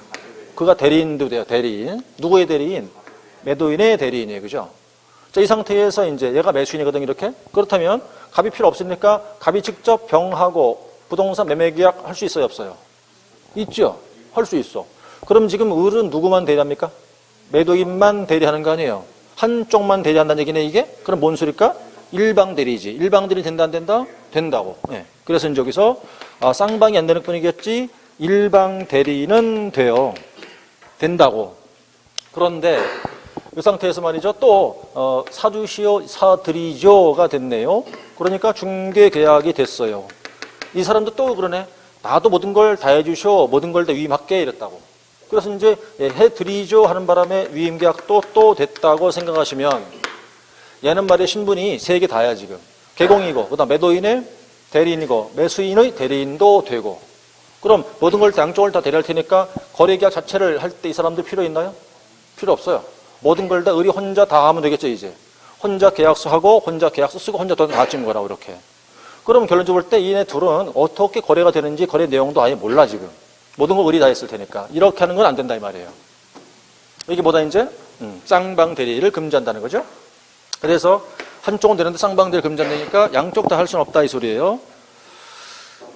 그가 대리인도 돼요, 대리인. 누구의 대리인? 매도인의 대리인이에요, 그죠? 자, 이 상태에서 이제 얘가 매수인이거든, 이렇게. 그렇다면 갑이 필요 없으니까 갑이 직접 병하고 부동산 매매 계약 할 수 있어요, 없어요? 있죠? 할 수 있어. 그럼 지금 을은 누구만 대리합니까? 매도인만 대리하는 거 아니에요? 한쪽만 대리한다는 얘기네, 이게? 그럼 뭔 소리일까? 일방 대리지. 일방 대리 된다, 안 된다? 된다고. 네. 그래서 이제 여기서 쌍방이 안 되는 뿐이겠지, 일방 대리는 돼요. 된다고. 그런데 이 상태에서 말이죠. 또 사주시오, 사드리죠가 됐네요. 그러니까 중개 계약이 됐어요. 이 사람도 또 그러네. 나도 모든 걸 다 해주시오, 모든 걸 다 위임할게, 이랬다고. 그래서 이제 해드리죠 하는 바람에 위임 계약도 또 됐다고 생각하시면, 얘는 말이야 신분이 세 개 다야, 지금. 개공이고, 그다음 매도인의 대리인이고, 매수인의 대리인도 되고. 그럼 모든 걸 양쪽을 다 대리할 테니까 거래계약 자체를 할 때 이 사람들 필요 있나요? 필요 없어요. 모든 걸 다 을이 혼자 다 하면 되겠죠, 이제. 혼자 계약서 하고, 혼자 계약서 쓰고, 혼자 돈 다 찍는 거라고, 이렇게. 그러면 결론적으로 볼 때 이네 둘은 어떻게 거래가 되는지 거래 내용도 아예 몰라, 지금. 모든 걸 을이 다 했을 테니까. 이렇게 하는 건 안 된다, 이 말이에요. 이게 뭐다, 이제? 쌍방 대리를 금지한다는 거죠. 그래서 한쪽은 되는데 쌍방 대리를 금지한다니까 양쪽 다 할 수는 없다, 이 소리예요.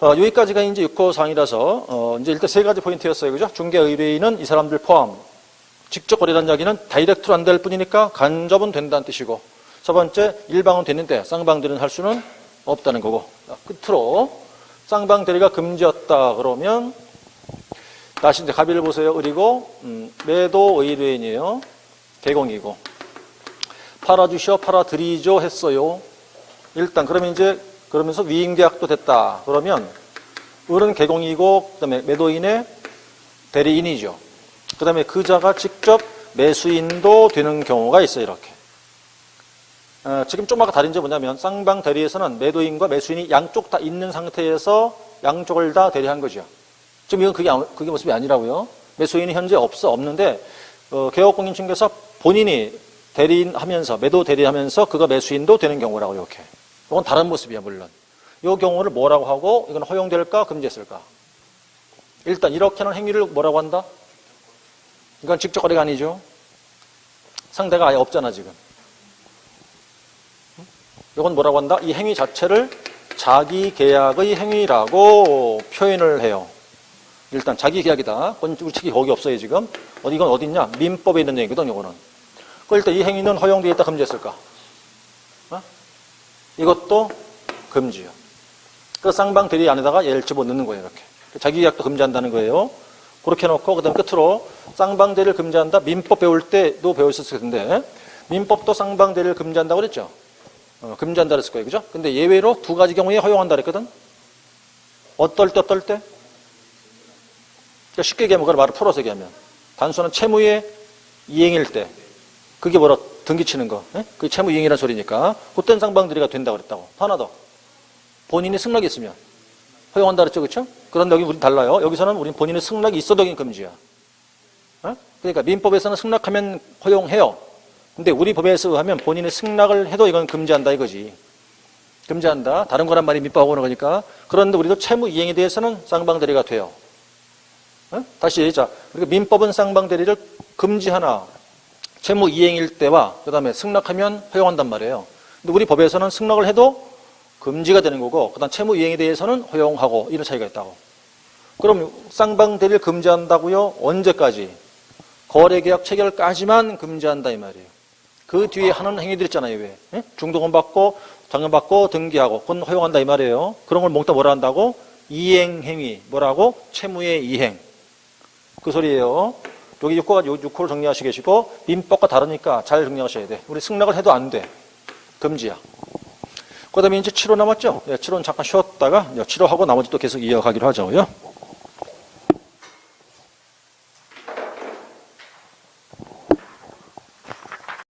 여기까지가 이제 6호 사항이라서, 이제 일단 세 가지 포인트였어요. 그죠? 중개 의뢰인은 이 사람들 포함. 직접 거래라는 이야기는 다이렉트로 안 될 뿐이니까 간접은 된다는 뜻이고. 첫 번째, 일방은 됐는데 쌍방 대리는 할 수는 없다는 거고. 끝으로, 쌍방 대리가 금지였다 그러면, 다시 이제 갑의를 보세요. 을이고, 매도 의뢰인이에요. 개공이고 팔아주시오 팔아드리죠 했어요. 일단 그러면 이제 그러면서 위임계약도 됐다. 그러면 을은 개공이고 그다음에 매도인의 대리인이죠. 그다음에 그자가 직접 매수인도 되는 경우가 있어요. 이렇게. 지금 좀 아까 다른 점 뭐냐면 쌍방 대리에서는 매도인과 매수인이 양쪽 다 있는 상태에서 양쪽을 다 대리한 거죠. 지금 이건 그게 모습이 아니라고요. 매수인이 현재 없는데 개업공인중개사 본인이 대리인하면서 매도 대리하면서 그가 매수인도 되는 경우라고 이렇게. 이건 다른 모습이야 물론. 이 경우를 뭐라고 하고 이건 허용될까 금지했을까? 일단 이렇게 하는 행위를 뭐라고 한다? 이건 직접 거래가 아니죠. 상대가 아예 없잖아 지금. 이건 뭐라고 한다? 이 행위 자체를 자기 계약의 행위라고 표현을 해요. 일단 자기 계약이다. 우리 책이 거기 없어요 지금. 이건 어디 있냐? 민법에 있는 얘기거든 이거는. 일단 이 행위는 허용되겠다 금지했을까? 이것도 금지요. 그 쌍방 대리 안에다가 얘를 집어넣는 거예요 이렇게. 자기 계약도 금지한다는 거예요. 그렇게 해놓고 그다음 끝으로 쌍방 대리를 금지한다. 민법 배울 때도 배우셨을 텐데 민법도 쌍방 대리를 금지한다고 그랬죠. 금지한다 그랬을 거예요. 그죠? 근데 예외로 두 가지 경우에 허용한다 그랬거든. 어떨 때? 그러니까 쉽게 얘기하면 그걸 말을 풀어서 얘기하면 단순한 채무의 이행일 때 그게 뭐라 등기치는 거. 그게 채무 이행이라는 소리니까 그때는 쌍방 대리가 된다고 그랬다고. 하나 더. 본인이 승낙이 있으면 허용한다 그랬죠. 그렇죠? 그런데 여기 우린 달라요. 여기서는 우린 본인의 승낙이 있어도 이게 금지야. 그러니까 민법에서는 승낙하면 허용해요. 근데 우리 법에서 하면 본인의 승낙을 해도 이건 금지한다 이거지. 금지한다. 다른 거란 말이 민법하고 오는 거니까. 그런데 우리도 채무 이행에 대해서는 쌍방 대리가 돼요. 다시 자, 그러니까 민법은 쌍방 대리를 금지하나 채무 이행일 때와 그다음에 승낙하면 허용한단 말이에요. 근데 우리 법에서는 승낙을 해도 금지가 되는 거고 그다음 채무 이행에 대해서는 허용하고 이런 차이가 있다고. 그럼 쌍방 대리를 금지한다고요? 언제까지? 거래계약 체결까지만 금지한다 이 말이에요. 그 뒤에 하는 행위들 있잖아요. 왜? 중도금 받고 잔금 받고 등기하고 그건 허용한다 이 말이에요. 그런 걸 몽따 뭐라 한다고? 이행행위. 뭐라고? 채무의 이행. 그 소리예요. 여기 6호를 정리하시고 계시고 민법과 다르니까 잘 정리하셔야 돼. 우리 승낙을 해도 안 돼. 금지야. 그 다음에 이제 7호 남았죠? 7호는 잠깐 쉬었다가 7호하고 나머지 또 계속 이어가기로 하자고요.